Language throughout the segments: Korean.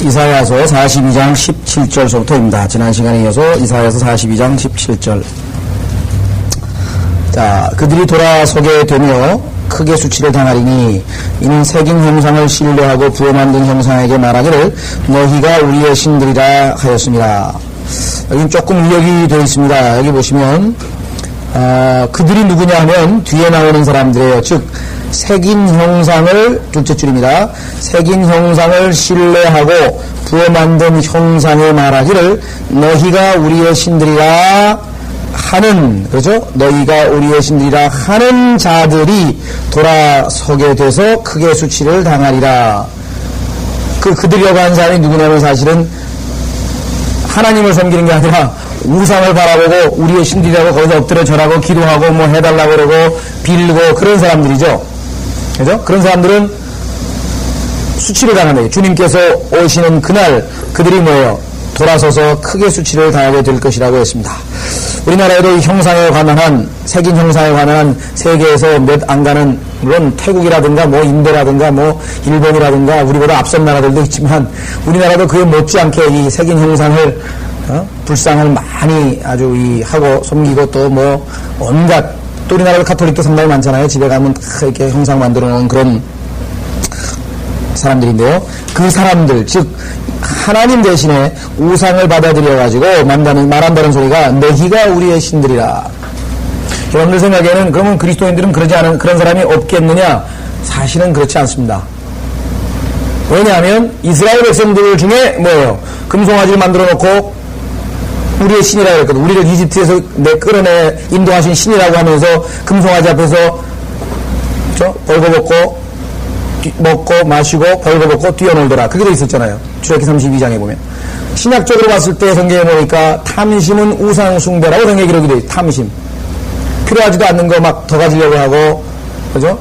이사야서 42장 17절서부터입니다. 지난 시간에 이어서 이사야서 42장 17절. 자, 그들이 돌아서게 되며 크게 수치를 당하리니 이는 새긴 형상을 신뢰하고 부어 만든 형상에게 말하기를 너희가 우리의 신들이라 하였습니다. 여기는 조금 의역이 되어 있습니다. 여기 보시면 그들이 누구냐 하면 뒤에 나오는 사람들이에요. 즉 새긴 형상을, 둘째 줄입니다. 새긴 형상을 신뢰하고 부어 만든 형상에 말하기를 너희가 우리의 신들이라 하는, 그렇죠? 너희가 우리의 신들이라 하는 자들이 돌아서게 돼서 크게 수치를 당하리라. 그들이라고 하는 사람이 누구냐면 사실은 하나님을 섬기는 게 아니라 우상을 바라보고 우리의 신들이라고 거기서 엎드려 절하고 기도하고 뭐 해달라고 그러고 빌고 그런 사람들이죠. 그죠? 그런 사람들은 수치를 당한다. 주님께서 오시는 그날 그들이 뭐예요? 돌아서서 크게 수치를 당하게 될 것이라고 했습니다. 우리나라에도 이 형상에 관한, 새긴 형상에 관한 세계에서 몇 안 가는, 물론 태국이라든가 뭐 인도라든가 뭐 일본이라든가 우리보다 앞선 나라들도 있지만 우리나라도 그에 못지않게 이 새긴 형상을 불상을 많이 아주 하고 섬기고 또 뭐 온갖, 또 우리나라도 카톨릭도 상당히 많잖아요. 집에 가면 다 이렇게 형상 만들어 놓은 그런 사람들인데요. 그 사람들, 즉 하나님 대신에 우상을 받아들여가지고 말한다는 소리가 너희가 우리의 신들이라. 여러분들 생각에는 그러면 그리스도인들은 그러지 않은 그런 사람이 없겠느냐? 사실은 그렇지 않습니다. 왜냐하면 이스라엘 백성들 중에 뭐예요? 금송아지를 만들어 놓고 우리의 신이라고 했거든. 우리를 이집트에서 끌어내 인도하신 신이라고 하면서 금송아지 앞에서 벌거벗고 먹고 마시고 벌거벗고 뛰어놀더라. 그게 돼 있었잖아요. 출애굽기 32장에 보면. 신약적으로 봤을 때 성경에 보니까 탐심은 우상 숭배라고 성경에 기록이 돼 있어요. 탐심. 필요하지도 않는 거 막 더 가지려고 하고, 그죠?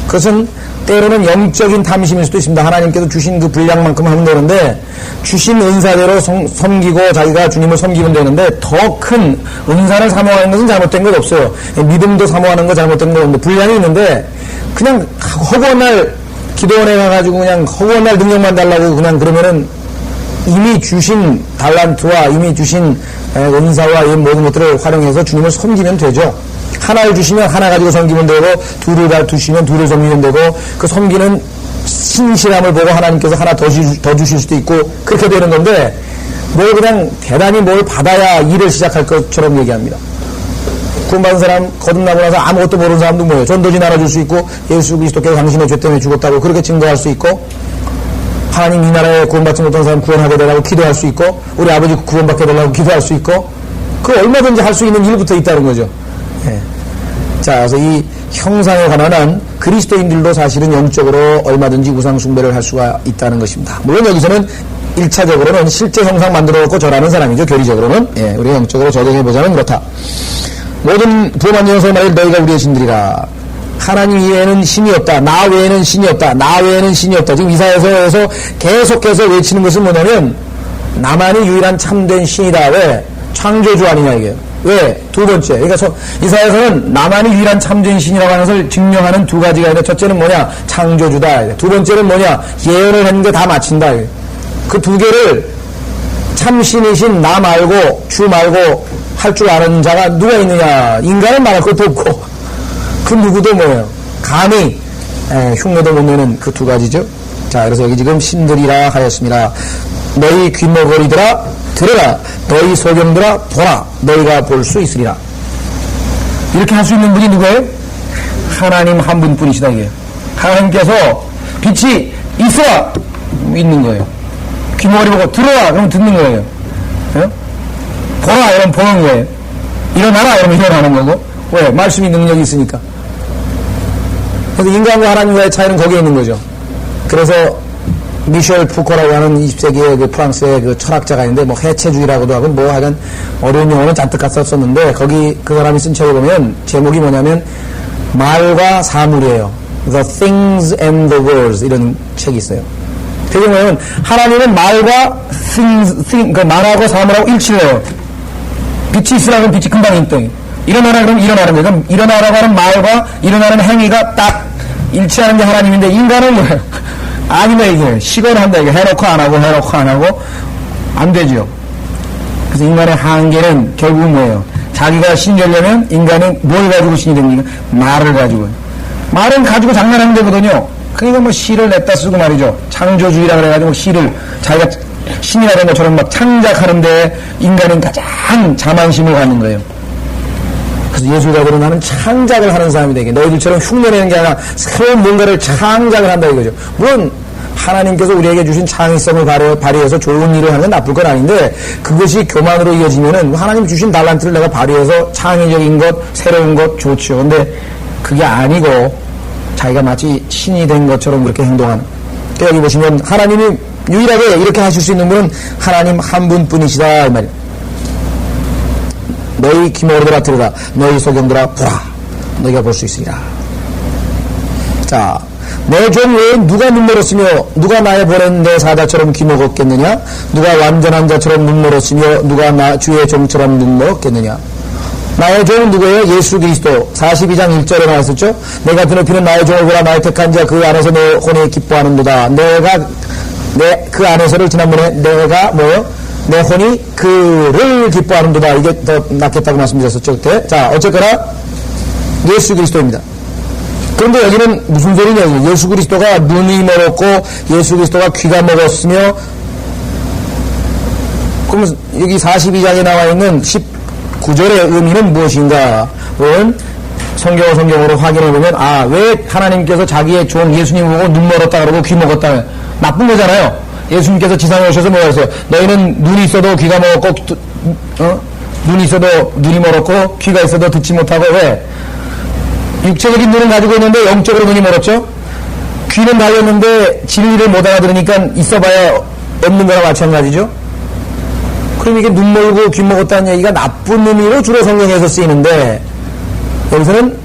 그것은 때로는 영적인 탐심일 수도 있습니다. 하나님께서 주신 그 분량만큼 하면 되는데, 주신 은사대로 섬기고 자기가 주님을 섬기면 되는데, 더 큰 은사를 사모하는 것은 잘못된 것 없어요. 믿음도 사모하는 거 잘못된 거 없는데, 분량이 있는데, 그냥 허구한 날 기도원에 가가지고 그냥 허구한 날 능력만 달라고 그냥 그러면은 이미 주신 달란트와 이미 주신 은사와 이 모든 것들을 활용해서 주님을 섬기면 되죠. 하나를 주시면 하나 가지고 섬기면 되고, 둘을 주시면 둘을 섬기면 되고, 그 섬기는 신실함을 보고 하나님께서 하나 더 주실 수도 있고, 그렇게 되는 건데, 뭘 그냥 대단히 뭘 받아야 일을 시작할 것처럼 얘기합니다. 구원받은 사람 거듭나고 나서 아무것도 모르는 사람도 뭐예요? 전도지 나눠줄 수 있고, 예수 그리스도께서 당신의 죄 때문에 죽었다고 그렇게 증거할 수 있고, 하나님 이 나라에 구원받지 못한 사람 구원하게 되라고 기도할 수 있고, 우리 아버지 구원받게 되라고 기도할 수 있고, 그 얼마든지 할 수 있는 일부터 있다는 거죠. 예. 자, 그래서 이 형상에 관한 그리스도인들도 사실은 영적으로 얼마든지 우상 숭배를 할 수가 있다는 것입니다. 물론 여기서는 1차적으로는 실제 형상 만들어 놓고 절하는 사람이죠. 교리적으로는. 예, 우리가 영적으로 적용해보자면 그렇다. 모든 부어만든 형상을 말해 너희가 우리의 신들이라. 하나님 이외에는 신이 없다. 나 외에는 신이 없다. 나 외에는 신이 없다. 지금 이사야서에서 계속해서 외치는 것은 뭐냐면 나만이 유일한 참된 신이다. 왜? 창조주 아니냐 이게. 왜? 두 번째. 그러니까 이사야서는 나만이 유일한 참된 신이라고 하는 것을 증명하는 두 가지가 있는데, 첫째는 뭐냐? 창조주다. 두 번째는 뭐냐? 예언을 했는데 다 마친다. 그 두 개를 참신이신 나 말고 주 말고 할 줄 아는 자가 누가 있느냐? 인간은 말할 것도 없고 그 누구도 뭐예요? 감히 흉내도 못 내는 그 두 가지죠. 자, 그래서 여기 지금 신들이라 하였습니다. 너희 귀머거리들아 들으라. 너희 소경들아 보라. 너희가 볼 수 있으리라. 이렇게 할 수 있는 분이 누구예요? 하나님 한 분뿐이시다 이게. 하나님께서 빛이 있어라 있는 거예요. 귀머거리 보고 들어라 그러면 듣는 거예요. 예? 보라 이러면 보는 거예요. 일어나라 이러면 일어나는 거고. 왜? 말씀이 능력이 있으니까. 그래서 인간과 하나님과의 차이는 거기에 있는 거죠. 그래서 미셸 푸코라고 하는 20세기의 그 프랑스의 그 철학자가 있는데, 뭐 해체주의라고도 하고 뭐 하여간 어려운 용어는 잔뜩 썼었는데, 거기 그 사람이 쓴 책에 보면 제목이 뭐냐면 말과 사물이에요. The Things and the Words 이런 책이 있어요. 되게 뭐냐면 하나님은 말과 그러니까 말하고 사물하고 일치를 해요. 빛이 있으라면 빛이 금방 있대. 일어나라 그러면 일어나는 거예요. 그럼 일어나라고 하는 말과 일어나는 행위가 딱 일치하는 게 하나님인데, 인간은 뭐예요? 아니면 이게 시건한다. 이게 해놓고 안 하고 해놓고 안 하고 안 되죠. 그래서 인간의 한계는 결국은 뭐예요? 자기가 신이 되려면 인간은 뭘 가지고 신이 됩니까? 말을 가지고. 말은 가지고 장난하는 데거든요. 그러니까 뭐 시를 냈다 쓰고 말이죠. 창조주의라 그래가지고 시를 자기가 신이라는 것처럼 막 창작하는데 인간은 가장 자만심을 갖는 거예요. 그래서 예술가들은 나는 창작을 하는 사람이 되게 너희들처럼 흉내내는 게 아니라 새로운 뭔가를 창작을 한다 이거죠. 물론 하나님께서 우리에게 주신 창의성을 발휘해서 좋은 일을 하는 건 나쁠 건 아닌데 그것이 교만으로 이어지면은 하나님 주신 달란트를 내가 발휘해서 창의적인 것, 새로운 것 좋죠. 근데 그게 아니고 자기가 마치 신이 된 것처럼 그렇게 행동하는. 여기 보시면 하나님이 유일하게 이렇게 하실 수 있는 분은 하나님 한 분뿐이시다 이 말이에요. 너희 기모들아 들으라, 너희 소경들아 보라, 너희가 볼 수 있으리라. 자, 내 종 외에 누가 눈 멀었으며 누가 나의 보낸 내 사자처럼 귀 먹었겠느냐? 누가 완전한 자처럼 눈 멀었으며 누가 나 주의 종처럼 눈 멀었겠느냐? 나의 종은 누구예요? 예수 그리스도. 42장 1절에 나왔었죠? 내가 드높이는 나의 종을 보라, 나의 택한 자 그 안에서 내 혼이 기뻐하는도다. 그 안에서를 지난번에 내가 뭐예요? 내 혼이 그를 기뻐하는도다. 이게 더 낫겠다고 말씀드렸었죠 그때. 자, 어쨌거나 예수 그리스도입니다. 그런데 여기는 무슨 소리냐? 예수 그리스도가 눈이 멀었고 예수 그리스도가 귀가 먹었으며, 그러면 여기 42장에 나와 있는 19절의 의미는 무엇인가? 물론 성경으로 확인해보면 왜 하나님께서 자기의 종 예수님 보고 눈 멀었다 그러고 귀 먹었다, 나쁜 거잖아요. 예수님께서 지상에 오셔서 뭐라 했어요? 너희는 눈이 있어도 귀가 먹었고 눈이 있어도 눈이 멀었고 귀가 있어도 듣지 못하고. 왜? 육체적인 눈은 가지고 있는데 영적으로 눈이 멀었죠? 귀는 달렸는데 진리를 못 알아들으니까 있어봐야 없는 거랑 마찬가지죠? 그럼 이게 눈 멀고 귀 먹었다는 얘기가 나쁜 의미로 주로 성경에서 쓰이는데 여기서는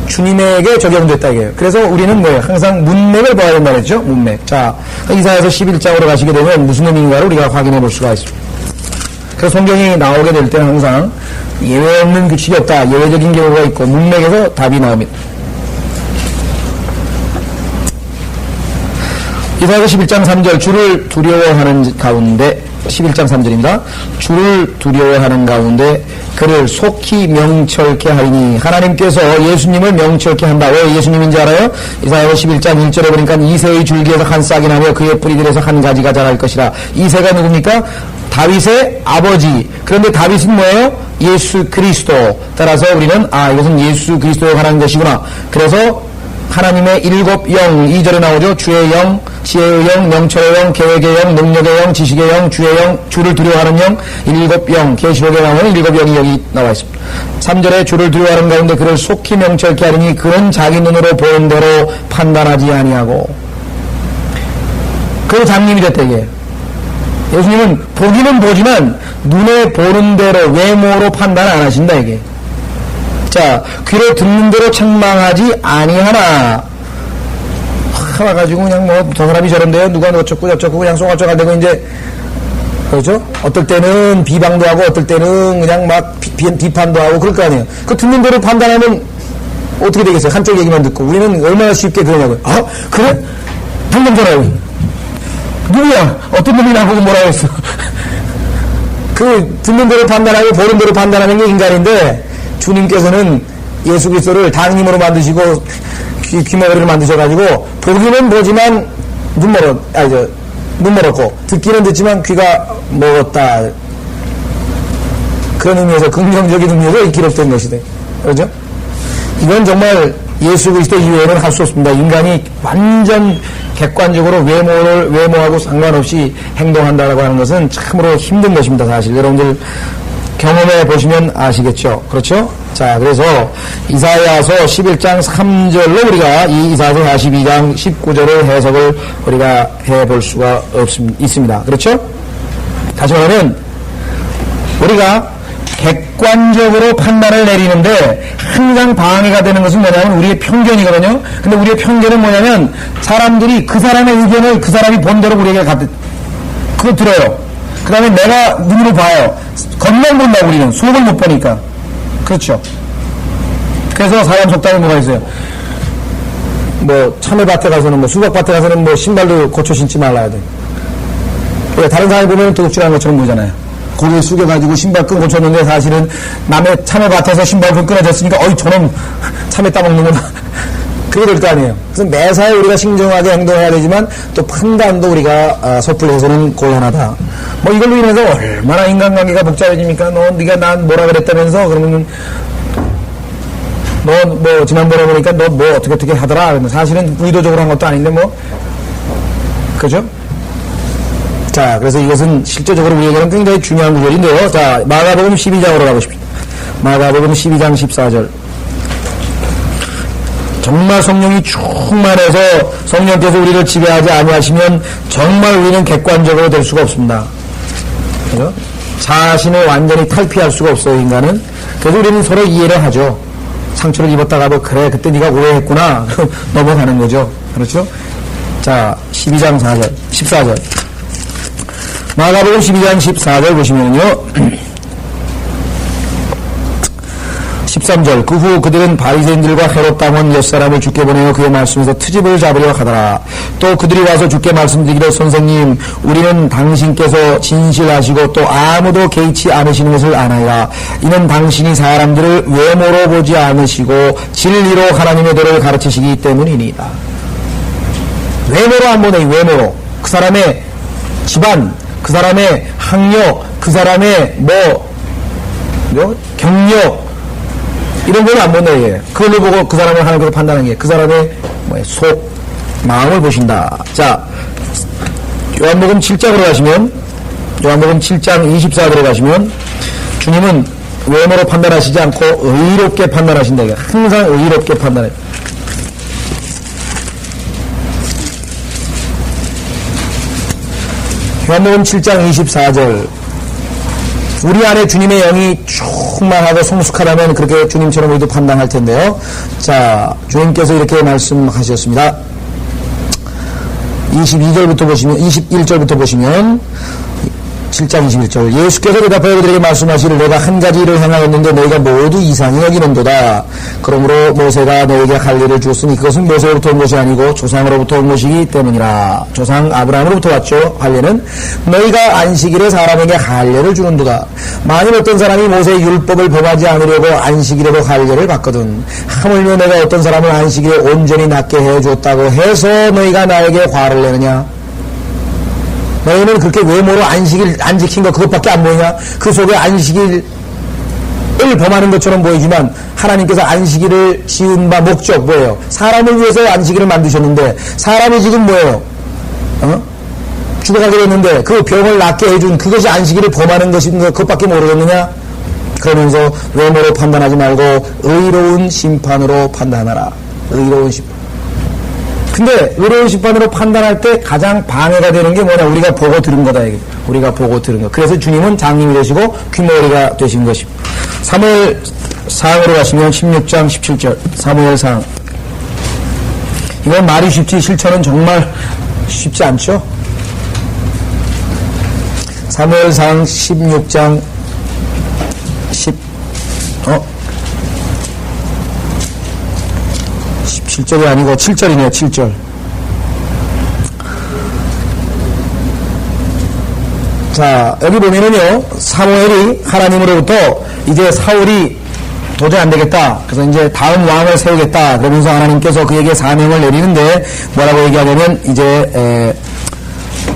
주님에게 적용됐다 이게요. 그래서 우리는 뭐예요? 항상 문맥을 봐야 된다 그랬죠? 문맥. 자, 이사야서 11장으로 가시게 되면 무슨 의미인가를 우리가 확인해 볼 수가 있습니다. 그래서 성경이 나오게 될 때는 항상 예외 없는 규칙이 없다. 예외적인 경우가 있고 문맥에서 답이 나옵니다. 이사야서 11장 3절 주를 두려워하는 가운데 11장 3절입니다. 주를 두려워하는 가운데 그를 속히 명철케 하리니. 하나님께서 예수님을 명철케 한다. 왜 예수님인지 알아요? 이사야서 11장 1절에 보니까 이새의 줄기에서 한 싹이 나며 그의 뿌리들에서 한 가지가 자랄 것이라. 이새가 누굽니까? 다윗의 아버지. 그런데 다윗은 뭐예요? 예수 그리스도. 따라서 우리는 이것은 예수 그리스도에 관한 것이구나. 그래서 하나님의 일곱 영, 2절에 나오죠. 주의 영, 지혜의 영, 명철의 영, 계획의 영, 능력의 영, 지식의 영, 주의 영, 주를 두려워하는 영, 일곱 영, 계시록에 나오는 일곱 영이 여기 나와 있습니다. 3절에 주를 두려워하는 가운데 그를 속히 명철케 하리니 그는 자기 눈으로 보는 대로 판단하지 아니하고. 그 장님이 됐다 이게. 예수님은 보기는 보지만 눈에 보는 대로 외모로 판단 안 하신다 이게. 자, 귀로 듣는 대로 책망하지 아니하나. 와가지고 그냥 저 사람이 저런데요, 누가 어쩌고 저쩌고 그냥 쏘가쩌가 되고 이제, 그렇죠? 어떨 때는 비방도 하고 어떨 때는 그냥 막 비판도 하고 그럴 거 아니에요. 그 듣는 대로 판단하면 어떻게 되겠어요? 한쪽 얘기만 듣고. 우리는 얼마나 쉽게 그러냐고요. 그래? 방금 전화요. 누구야? 어떤 놈이 나보고 뭐라고 했어? 그 듣는 대로 판단하고 보는 대로 판단하는 게 인간인데, 주님께서는 예수 그리스도를 당님으로 만드시고 귀머거리를 만드셔가지고 보기는 보지만 눈 멀었고 듣기는 듣지만 귀가 먹었다. 그런 의미에서 긍정적인 의미에서 기록된 것이다. 그렇죠? 이건 정말 예수 그리스도 이외에는 할 수 없습니다. 인간이 완전 객관적으로 외모하고 상관없이 행동한다라고 하는 것은 참으로 힘든 것입니다. 사실 여러분들 경험해 보시면 아시겠죠. 그렇죠? 자, 그래서 이사야서 11장 3절로 우리가 이 이사야서 42장 19절의 해석을 우리가 해볼 수가 있습니다. 그렇죠? 다시 말하면 우리가 객관적으로 판단을 내리는데 항상 방해가 되는 것은 뭐냐면 우리의 편견이거든요. 근데 우리의 편견은 뭐냐면 사람들이 그 사람의 의견을 그 사람이 본 대로 우리에게 그거 들어요. 그 다음에 내가 눈으로 봐요. 겉만 본다고 우리는 속을 못 보니까. 그렇죠. 그래서 사람 속담에 뭐가 있어요? 뭐 참외밭에 가서는 뭐 수박밭에 가서는 뭐 신발도 고쳐 신지 말아야 돼. 왜 다른 사람이 보면 도둑질하는 것처럼 보이잖아요. 고개 숙여가지고 신발끈 고쳤는데 사실은 남의 참외밭에서 신발끈 끊어졌으니까 어이 저놈 참외 따먹는구나. 그게 될 거 아니에요. 그래서 매사에 우리가 신중하게 행동해야 되지만 또 판단도 우리가 섣불리 해서는 곤란하다. 뭐 이걸로 인해서 얼마나 인간관계가 복잡해집니까? 네가 난 뭐라 그랬다면서 그러면 너 뭐 지난번에 보니까 너 뭐 어떻게 하더라. 사실은 의도적으로 한 것도 아닌데 뭐 그죠? 자, 그래서 이것은 실제적으로 우리에게는 굉장히 중요한 구절인데요. 자, 마가복음 12장으로 가보십시오. 마가복음 12장 14절. 정말 성령이 충만해서 성령께서 우리를 지배하지 아니하시면 정말 우리는 객관적으로 될 수가 없습니다. 그죠? 자신을 완전히 탈피할 수가 없어요, 인간은. 그래서 우리는 서로 이해를 하죠. 상처를 입었다가 뭐 그래 그때 네가 오해했구나 넘어가는 거죠. 그렇죠? 자, 12장 4절 14절 마가복음 12장 14절 보시면요 13절 그 후 그들은 바리새인들과 헤롯 당원 몇 사람을 주께 보내어 그의 말씀에서 트집을 잡으려 하더라. 또 그들이 와서 주께 말씀드리기를 선생님 우리는 당신께서 진실하시고 또 아무도 개의치 않으시는 것을 아나이다. 이는 당신이 사람들을 외모로 보지 않으시고 진리로 하나님의 도를 가르치시기 때문이니이다. 외모로 안 보내. 외모로 그 사람의 집안 그 사람의 학력 그 사람의 경력 이런 거는 안 본다, 이게. 그걸로 보고 그 사람을 하나님께서 판단하는 게 그 사람의 속, 마음을 보신다. 자, 요한복음 7장으로 가시면, 요한복음 7장 24절에 가시면, 주님은 외모로 판단하시지 않고 의롭게 판단하신다. 이게 항상 의롭게 판단해요. 요한복음 7장 24절. 우리 안에 주님의 영이 충만하고 성숙하다면 그렇게 주님처럼 우리도 판단할 텐데요. 자, 주님께서 이렇게 말씀하셨습니다. 22절부터 보시면, 21절부터 보시면, 7장 21절. 예수께서 대답하여 그들에게 말씀하시기를 내가 한 가지 일을 행하였는데 너희가 모두 이상히 여기는도다. 그러므로 모세가 너희에게 할례를 주었으니 그것은 모세로부터 온 것이 아니고 조상으로부터 온 것이기 때문이라. 조상 아브라함으로부터 왔죠. 할례는 너희가 안식일에 사람에게 할례를 주는도다. 만일 어떤 사람이 모세의 율법을 범하지 않으려고 안식일에도 할례를 받거든 하물며 내가 어떤 사람을 안식일에 온전히 낫게 해줬다고 해서 너희가 나에게 화를 내느냐. 너희는 그렇게 외모로 안식일 안 지킨 거 그것밖에 안 보이냐? 그 속에 안식일을 범하는 것처럼 보이지만 하나님께서 안식일을 지은 바 목적 뭐예요? 사람을 위해서 안식일을 만드셨는데 사람이 지금 뭐예요? 죽어가게 됐는데 그 병을 낫게 해준 그것이 안식일을 범하는 것인가 그것밖에 모르겠느냐? 그러면서 외모로 판단하지 말고 의로운 심판으로 판단하라. 의로운 심판. 근데 의로운 심판으로 판단할 때 가장 방해가 되는 게 뭐냐? 우리가 보고 들은 거다. 이게. 우리가 보고 들은 거. 그래서 주님은 장님이 되시고 귀머리가 되신 것입니다. 사무엘상으로 가시면 16장 17절 사무엘상. 이건 말이 쉽지 실천은 정말 쉽지 않죠? 사무엘상 16장 17절이 아니고 7절이네요. 7절. 자, 여기 보면은요, 사무엘이 하나님으로부터 이제 사울이 도저히 안 되겠다. 그래서 이제 다음 왕을 세우겠다. 그러면서 하나님께서 그에게 사명을 내리는데 뭐라고 얘기하냐면 이제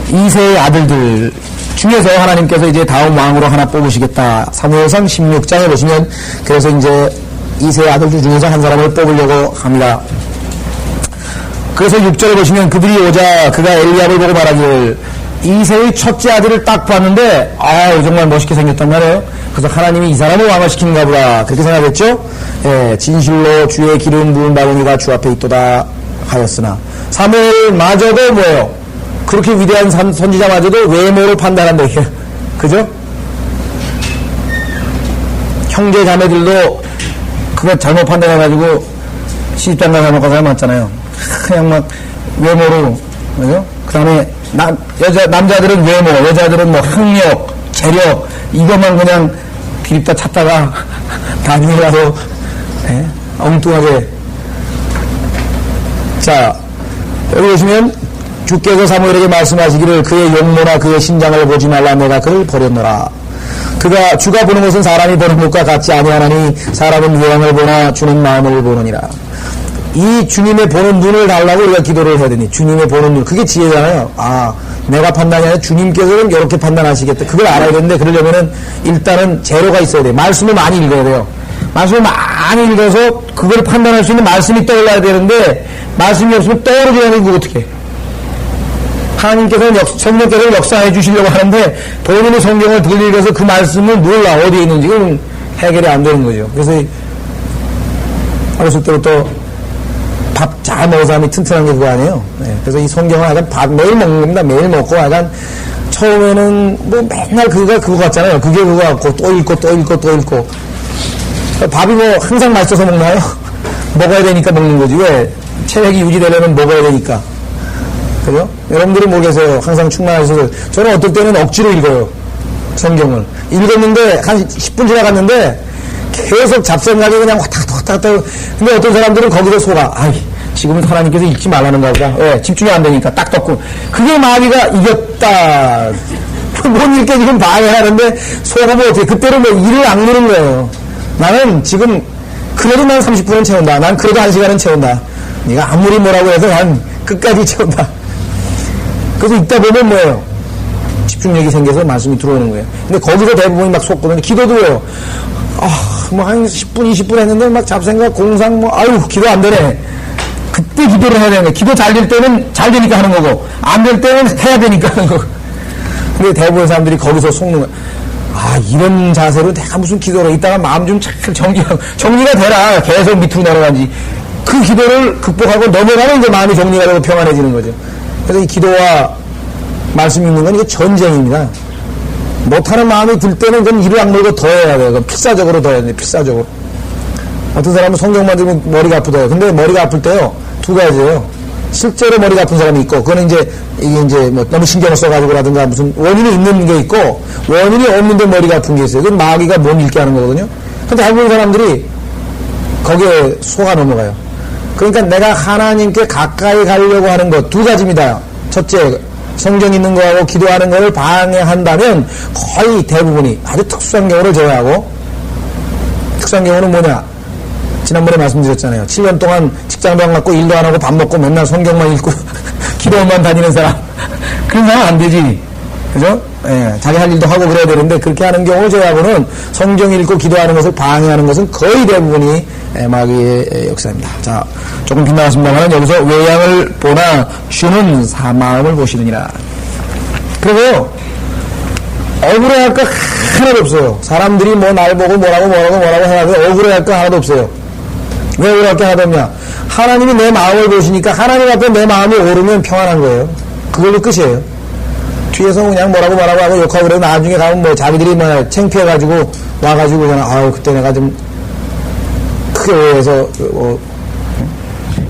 이세의 아들들 중에서 하나님께서 이제 다음 왕으로 하나 뽑으시겠다. 사무엘상 16장에 보시면 그래서 이제 이세의 아들들 중에서 한 사람을 뽑으려고 합니다. 그래서 6절에 보시면 그들이 오자 그가 엘리압을 보고 말하기를 이세의 첫째 아들을 딱 봤는데 정말 멋있게 생겼단 말이에요. 그래서 하나님이 이 사람을 왕을 시키는가 보다 그렇게 생각했죠. 예, 진실로 주의 기름 부은 바구니가 주 앞에 있도다 하였으나 사무엘마저도 뭐예요? 그렇게 위대한 선지자마저도 외모를 판단한다. 그죠? 형제 자매들도 그거 잘못 판단해가지고 시집장가 잘못 가서 많잖아요. 그냥 막 외모로, 그죠? 그 다음에 남자들은 외모, 여자들은 뭐 학력, 재력 이것만 그냥 비립다 찾다가 나중에 가서 엉뚱하게 자, 여기 보시면 주께서 사무엘에게 말씀하시기를 그의 용모나 그의 신장을 보지 말라 내가 그를 버렸노라. 주가 보는 것은 사람이 보는 것과 같지 아니하나니 사람은 외양을 보나 주는 마음을 보느니라. 이 주님의 보는 눈을 달라고 우리가 기도를 해야 되니 주님의 보는 눈 그게 지혜잖아요. 아 내가 판단이 아니라 주님께서는 이렇게 판단하시겠다. 그걸 알아야 되는데 그러려면은 일단은 재료가 있어야 돼요. 말씀을 많이 읽어야 돼요. 말씀을 많이 읽어서 그걸 판단할 수 있는 말씀이 떠올라야 되는데 말씀이 없으면 떠오르지 이거 어떻게 해? 하나님께서는 성령께서는 역사해 주시려고 하는데 본인이 성경을 덜 읽어서 그 말씀을 몰라 어디에 있는지 그건 해결이 안 되는 거죠. 그래서 어렸을 때부터 밥 잘 먹은 사람이 튼튼한 게 그거 아니에요. 네. 그래서 이 성경을 약간 밥 매일 먹는 겁니다. 매일 먹고 약간 처음에는 뭐 맨날 그거 같잖아요. 그게 그거 같고 또 읽고 또 읽고 또 읽고 밥이 뭐 항상 맛있어서 먹나요? 먹어야 되니까 먹는 거지. 왜? 체력이 유지되려면 먹어야 되니까. 그죠? 여러분들은 모르겠어요. 항상 충만하셔서. 저는 어떨 때는 억지로 읽어요. 성경을. 읽었는데, 한 10분 지나갔는데, 계속 잡생각이 그냥 왔다 갔다. 근데 어떤 사람들은 거기서 속아. 아이, 지금은 하나님께서 읽지 말라는가 보다. 왜? 집중이 안 되니까 딱 떴고. 그게 마귀가 이겼다. 못 읽게 지금 방해하는데, 속으면 어떻게, 그때는 뭐 일을 악무는 거예요. 나는 지금, 그래도 난 30분은 채운다. 난 그래도 1시간은 채운다. 네가 아무리 뭐라고 해도 난 끝까지 채운다. 그래서 읽다 보면 뭐예요? 집중력이 생겨서 말씀이 들어오는 거예요. 근데 거기서 대부분이 막 속거든요. 기도도 왜요? 뭐 한 10분, 20분 했는데 막 잡생각, 공상, 아유, 기도 안 되네. 그때 기도를 해야 되는 거예요. 기도 잘 될 때는 잘 되니까 하는 거고, 안 될 때는 해야 되니까 하는 거고. 근데 대부분 사람들이 거기서 속는 거예요. 이런 자세로 내가 무슨 기도를 이따가 마음 좀 잘 정리가 되라. 계속 밑으로 내려간지. 그 기도를 극복하고 넘어가면 이제 마음이 정리가 되고 평안해지는 거죠. 그래서 이 기도와 말씀 읽는 건 이게 전쟁입니다. 못하는 마음이 들 때는 그건 이를 악물고 더 해야 돼요. 그건 필사적으로 더 해야 돼요. 필사적으로. 어떤 사람은 성경만 들으면 머리가 아프대요. 근데 머리가 아플 때요. 두 가지예요. 실제로 머리가 아픈 사람이 있고, 그거는 이게 이제 뭐 너무 신경을 써가지고라든가 무슨 원인이 있는 게 있고, 원인이 없는데 머리가 아픈 게 있어요. 그건 마귀가 몸 읽게 하는 거거든요. 근데 대부분 사람들이 거기에 속아 넘어가요. 그러니까 내가 하나님께 가까이 가려고 하는 것 두 가지입니다. 첫째, 성경 있는 거하고 기도하는 것을 방해한다면 거의 대부분이 아주 특수한 경우를 제외하고, 특수한 경우는 뭐냐? 지난번에 말씀드렸잖아요. 7년 동안 직장도 안 갖고 일도 안 하고 밥 먹고 맨날 성경만 읽고 기도만 다니는 사람. 그런 사람 안 되지. 그죠? 예, 자기 할 일도 하고 그래야 되는데 그렇게 하는 경우를 제외하고는 성경 읽고 기도하는 것을 방해하는 것은 거의 대부분이 마귀의 역사입니다. 자, 조금 빗나갔습니다만 여기서 외양을 보나 주는 마음을 보시느니라. 그리고 억울해할 거 하나도 없어요. 사람들이 뭐 날 보고 뭐라고 해야 돼. 억울해할 거 하나도 없어요. 왜 억울할 게 하나도 없냐? 하나님이 내 마음을 보시니까 하나님 앞에 내 마음이 오르면 평안한 거예요. 그걸로 끝이에요. 뒤에서 그냥 뭐라고 하고 욕하고 그래도 나중에 가면 뭐 자기들이 뭐 창피해가지고 와가지고 그냥 그때 내가 좀 크게 오해해서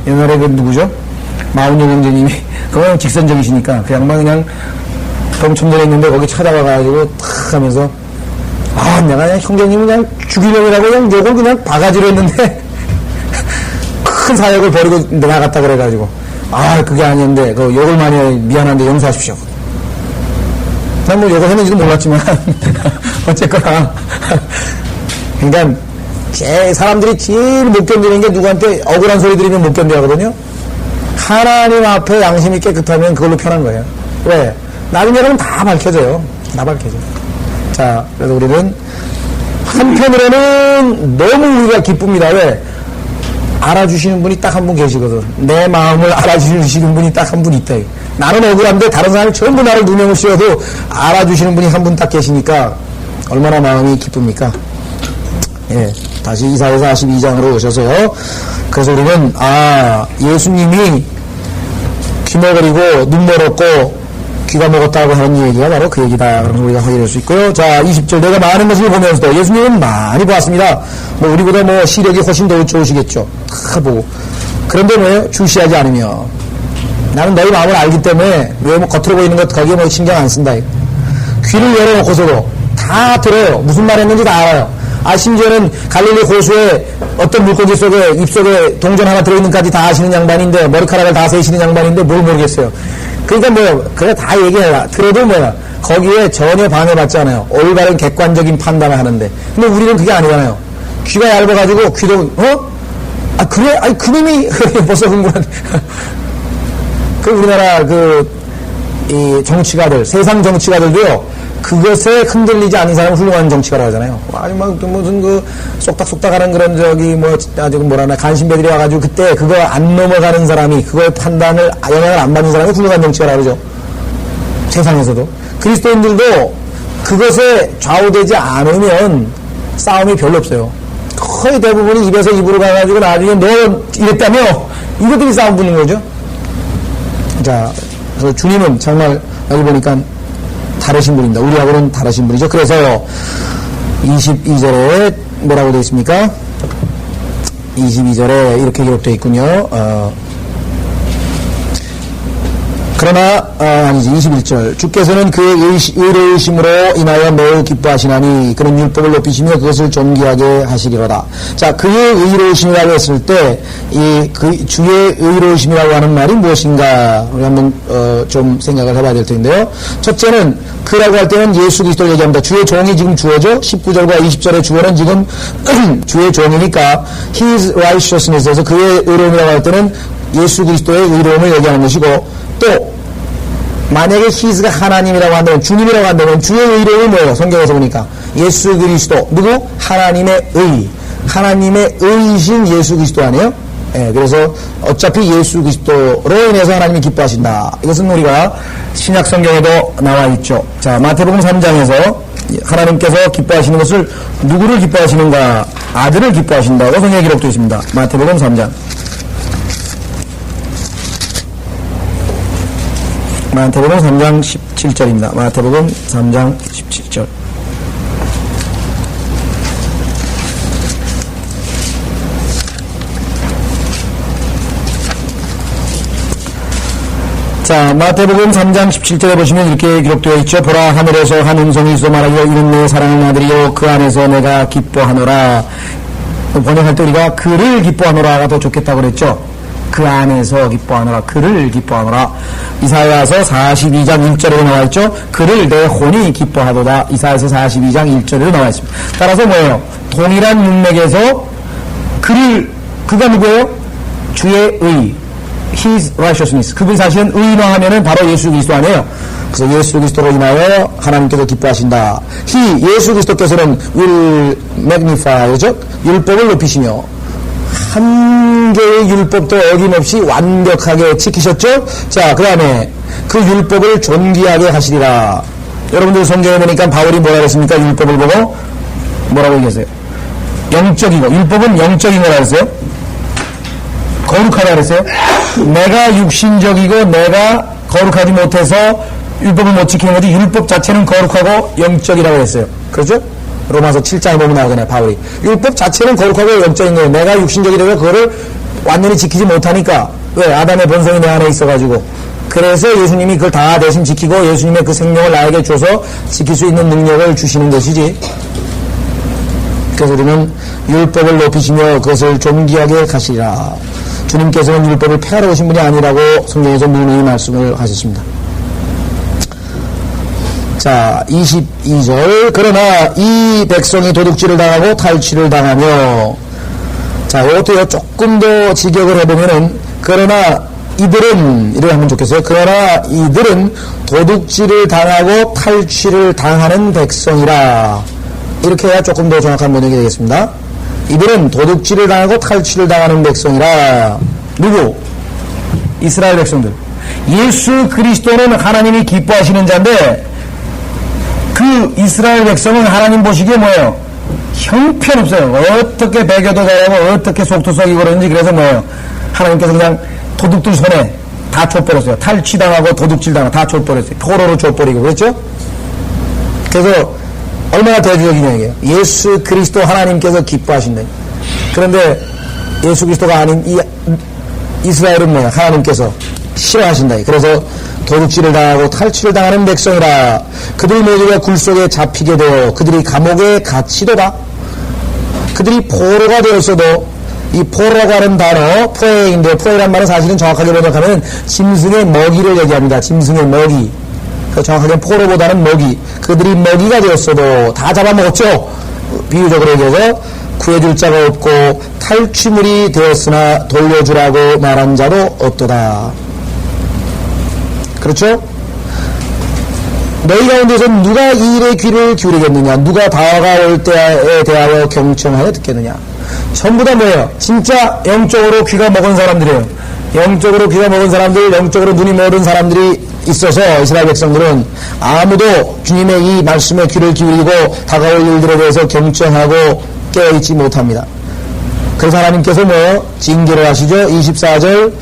옛날에 그 누구죠? 마운영 형제님이 그건 직선적이시니까 그 양반 그냥 범천전에 있는데 거기 찾아가가지고 탁 하면서 내가 그냥 형제님을 그냥 죽이려고 하고 그냥 욕을 그냥 바가지로 했는데 큰 사역을 버리고 나갔다 그래가지고 그게 아니었는데 그 욕을 많이 해 미안한데 용서하십시오. 난 뭐 욕을 했는지도 몰랐지만 어쨌거나 그러니까 사람들이 제일 못 견디는 게 누구한테 억울한 소리 들으면 못 견뎌하거든요. 하나님 앞에 양심이 깨끗하면 그걸로 편한 거예요. 왜? 나중에 가면 다 밝혀져요. 다 밝혀져요. 자, 그래서 우리는 한편으로는 너무 우리가 기쁩니다. 왜? 알아주시는 분이 딱 한 분 계시거든. 내 마음을 알아주시는 분이 딱 한 분 있다. 나는 억울한데 다른 사람이 전부 나를 누명을 씌워도 알아주시는 분이 한 분 딱 계시니까 얼마나 마음이 기쁩니까? 예. 다시 이사야서 42장으로 오셔서 그래서 우리는 예수님이 귀 먹으리고 눈 멀었고 귀가 먹었다고 하는 얘기가 바로 그 얘기다. 그럼 우리가 확인할 수 있고요. 자, 20절. 내가 많은 것을 보면서도 예수님은 많이 보았습니다. 뭐 우리보다 뭐 시력이 훨씬 더 좋으시겠죠. 다 보고. 그런데 왜 주시하지 않으며 나는 너희 마음을 알기 때문에 왜 뭐 겉으로 보이는 것 거기에 뭐 신경 안 쓴다. 귀를 열어놓고서도 다 들어요. 무슨 말 했는지 다 알아요. 심지어는 갈릴리 호수에 어떤 물고기 속에 입속에 동전 하나 들어있는까지 다 아시는 양반인데, 머리카락을 다 세시는 양반인데 뭘 모르겠어요. 그러니까 그래 다 얘기해라. 그래도 거기에 전혀 방해받지 않아요. 올바른 객관적인 판단을 하는데. 근데 우리는 그게 아니잖아요. 귀가 얇아가지고 귀도, 그래? 아니, 그놈이, 벌써 흥분한. 우리나라 이 정치가들, 세상 정치가들도요, 그것에 흔들리지 않는 사람은 훌륭한 정치가라고 하잖아요. 아니, 무슨 쏙닥쏙닥 하는 그런 간신배들이 와가지고 그때 그거 안 넘어가는 사람이, 그거의 판단을, 영향을 안 받는 사람이 훌륭한 정치가라고 그러죠. 세상에서도. 그리스도인들도 그것에 좌우되지 않으면 싸움이 별로 없어요. 거의 대부분이 입에서 입으로 가가지고 나중에 너 이랬다며? 이것들이 싸움 붙는 거죠. 자, 그래서 주님은 정말 여기 보니까 다르신 분입니다. 우리하고는 다르신 분이죠. 그래서 22절에 뭐라고 되어 있습니까? 22절에 이렇게 기록되어 있군요. 그러나 아니지 21절 주께서는 그의 의로우심으로 인하여 매우 기뻐하시나니 그는 율법을 높이시며 그것을 존귀하게 하시리로다. 자, 그의 의로우심이라고 했을 때 그 주의 의로우심이라고 하는 말이 무엇인가 우리 한번 좀 생각을 해봐야 될 텐데요. 첫째는 그라고 할 때는 예수 그리스도를 얘기합니다. 주의 종이 지금 주어죠. 19절과 20절의 주어는 지금 주의 종이니까 His righteousness에서 그의 의로움이라고 할 때는 예수 그리스도의 의로움을 얘기하는 것이고, 또 만약에 His가 하나님이라고 한다면, 주님이라고 한다면 주의 의로움이 뭐예요? 성경에서 보니까 예수 그리스도, 누구? 하나님의 의, 하나님의 의이신 예수 그리스도 아니에요? 예, 그래서 어차피 예수 그리스도로 인해서 하나님이 기뻐하신다. 이것은 우리가 신약 성경에도 나와 있죠. 자, 마태복음 3장에서 하나님께서 기뻐하시는 것을 누구를 기뻐하시는가? 아들을 기뻐하신다고 성경에 기록되어 있습니다. 마태복음 3장. 마태복음 3장 17절입니다. 마태복음 3장 17절. 자, 마태복음 3장 17절에 보시면 이렇게 기록되어 있죠. 보라, 하늘에서 한 음성이 있어 말하기를 이는 내 사랑하는 아들이요 그 안에서 내가 기뻐하노라. 번역할 때 우리가 그를 기뻐하노라가 더 좋겠다고 그랬죠. 그 안에서 기뻐하노라. 그를 기뻐하노라. 이사야서 42장 1절에 나와 있죠. 그를 내 혼이 기뻐하도다. 이사야서 42장 1절에 나와 있습니다. 따라서 뭐예요? 동일한 문맥에서 그가 누구예요? 주의 의, His righteousness. 그분 사실은 의인화하면은 바로 예수 그리스도 아니에요. 그래서 예수 그리스도로 인하여 하나님께서 기뻐하신다. 예수 그리스도께서는 will magnify, 그죠? 율법을 높이시며 한 개의 율법도 어김없이 완벽하게 지키셨죠? 자, 그 다음에 그 율법을 존귀하게 하시리라. 여러분들 성경에 보니까 바울이 뭐라 그랬습니까? 율법을 보고 뭐라고 얘기했어요? 영적이고, 율법은 영적인 거라 그랬어요? 거룩하다 그랬어요? 내가 육신적이고 내가 거룩하지 못해서 율법을 못 지키는 거지, 율법 자체는 거룩하고 영적이라고 했어요. 그렇죠? 로마서 7장에 보면 나오잖아요, 바울이. 율법 자체는 거룩하고 영적인 거예요. 내가 육신적이라서 그거를 완전히 지키지 못하니까. 왜? 아담의 본성이 내 안에 있어가지고. 그래서 예수님이 그걸 다 대신 지키고 예수님의 그 생명을 나에게 줘서 지킬 수 있는 능력을 주시는 것이지. 그래서 우리는 율법을 높이시며 그것을 존귀하게 가시리라. 주님께서는 율법을 폐하러 오신 분이 아니라고 성경에서 분명히 말씀을 하셨습니다. 자, 22절. 그러나 이 백성이 도둑질을 당하고 탈취를 당하며, 자, 이것도 조금 더 직역을 해보면은, 그러나 이들은, 이렇게 하면 좋겠어요. 그러나 이들은 도둑질을 당하고 탈취를 당하는 백성이라. 이렇게 해야 조금 더 정확한 번역이 되겠습니다. 이들은 도둑질을 당하고 탈취를 당하는 백성이라. 누구? 이스라엘 백성들. 예수 그리스도는 하나님이 기뻐하시는 자인데, 그 이스라엘 백성은 하나님 보시기에 뭐예요? 형편없어요. 어떻게 배교도 잘하고 어떻게 속도 썩이고 그러는지. 그래서 뭐예요? 하나님께서 그냥 도둑들 손에 다 쫓버렸어요. 탈취당하고 도둑질당하고 다 쫓버렸어요. 포로로 쫓버리고. 그렇죠? 그래서 얼마나 대조적이냐 이게. 예수 그리스도 하나님께서 기뻐하신다. 그런데 예수 그리스도가 아닌 이스라엘은 뭐야? 하나님께서 싫어하신다. 그래서 도둑질을 당하고 탈취를 당하는 백성이라. 그들 모두가 굴 속에 잡히게 되어 그들이 감옥에 갇히도다. 그들이 포로가 되었어도 이 포로라고 하는 단어, 포에인데 포에란 말은 사실은 정확하게 번역하면 짐승의 먹이를 얘기합니다. 짐승의 먹이. 정확하게 포로보다는 먹이. 그들이 먹이가 되었어도 다 잡아먹었죠. 비유적으로 얘기해서 구해줄 자가 없고 탈취물이 되었으나 돌려주라고 말한 자도 없도다. 그렇죠? 너희 가운데서 누가 이 일에 귀를 기울이겠느냐? 누가 다가올 때에 대하여 경청하여 듣겠느냐? 전부 다 뭐예요? 진짜 영적으로 귀가 먹은 사람들이에요. 영적으로 귀가 먹은 사람들, 영적으로 눈이 멀은 사람들이 있어서 이스라엘 백성들은 아무도 주님의 이 말씀에 귀를 기울이고 다가올 일들에 대해서 경청하고 깨어있지 못합니다. 그래서 하나님께서 징계를 하시죠. 24절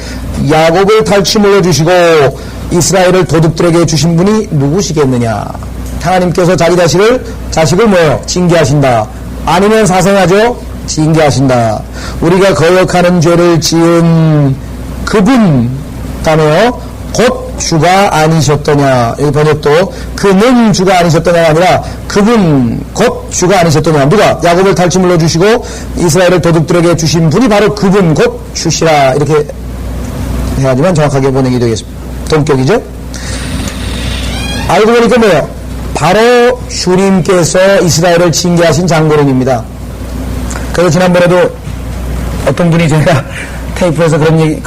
야곱을 탈취물로 주시고 이스라엘을 도둑들에게 주신 분이 누구시겠느냐? 하나님께서 자기 자식을 징계하신다. 아니면 사생하죠? 징계하신다. 우리가 거역하는 죄를 지은 그분, 다음에요. 곧 주가 아니셨더냐. 여기 번역도 그는 주가 아니셨더냐가 아니라 그분 곧 주가 아니셨더냐. 누가? 야곱을 탈취물로 주시고 이스라엘을 도둑들에게 주신 분이 바로 그분 곧 주시라. 이렇게 해야지만 정확하게 번역이 되겠습니다. 동격이죠? 알고 보니까 바로 주님께서 이스라엘을 징계하신 장로님입니다. 그래서 지난번에도 어떤 분이 제가 테이프에서 그런 얘기,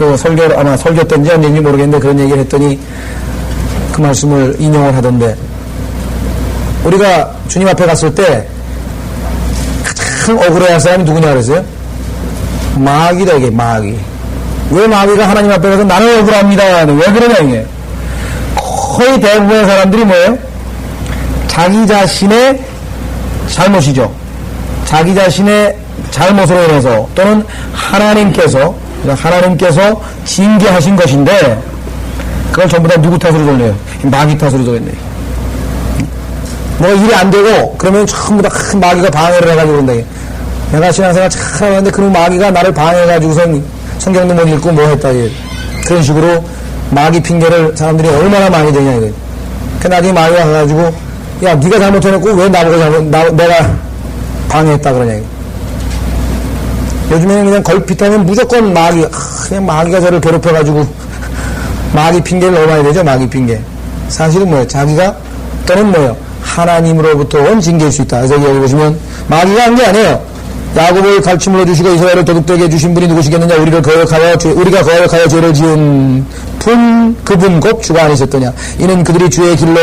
아마 설교 때인지 언제인지 모르겠는데 그런 얘기를 했더니 그 말씀을 인용을 하던데, 우리가 주님 앞에 갔을 때 가장 억울해할 사람이 누구냐 그랬어요? 마귀다, 이게 마귀. 왜 마귀가 하나님 앞에 가서 나는 억울합니다. 왜 그러냐, 이게. 거의 대부분의 사람들이 자기 자신의 잘못이죠. 자기 자신의 잘못으로 인해서 또는 하나님께서 징계하신 것인데 그걸 전부 다 누구 탓으로 돌려요? 마귀 탓으로 돌렸네. 일이 안 되고 그러면 전부 다 큰 마귀가 방해를 해가지고 그런다. 내가 신앙생활 잘하는데 그런 마귀가 나를 방해해가지고선 성경도 못 읽고 했다. 그런 식으로 마귀 핑계를 사람들이 얼마나 많이 되냐 이거예요. 나중에 마귀가 가가지고 야 네가 잘못해놓고 왜 나보고 내가 방해했다 그러냐 이거. 요즘에는 그냥 걸핏하면 무조건 그냥 마귀가 저를 괴롭혀가지고 마귀 핑계를 너무 많이 되죠. 마귀 핑계. 사실은 자기가 또는 하나님으로부터 온 징계일 수 있다. 그래서 여기 보시면 마귀가 한 게 아니에요. 야곱을 갈침으로 주시고 이스라엘을 도둑들에게 주신 분이 누구시겠느냐? 우리가 거역하여 죄를 지은 그분 곧 주가 아니셨더냐? 이는 그들이 주의 길로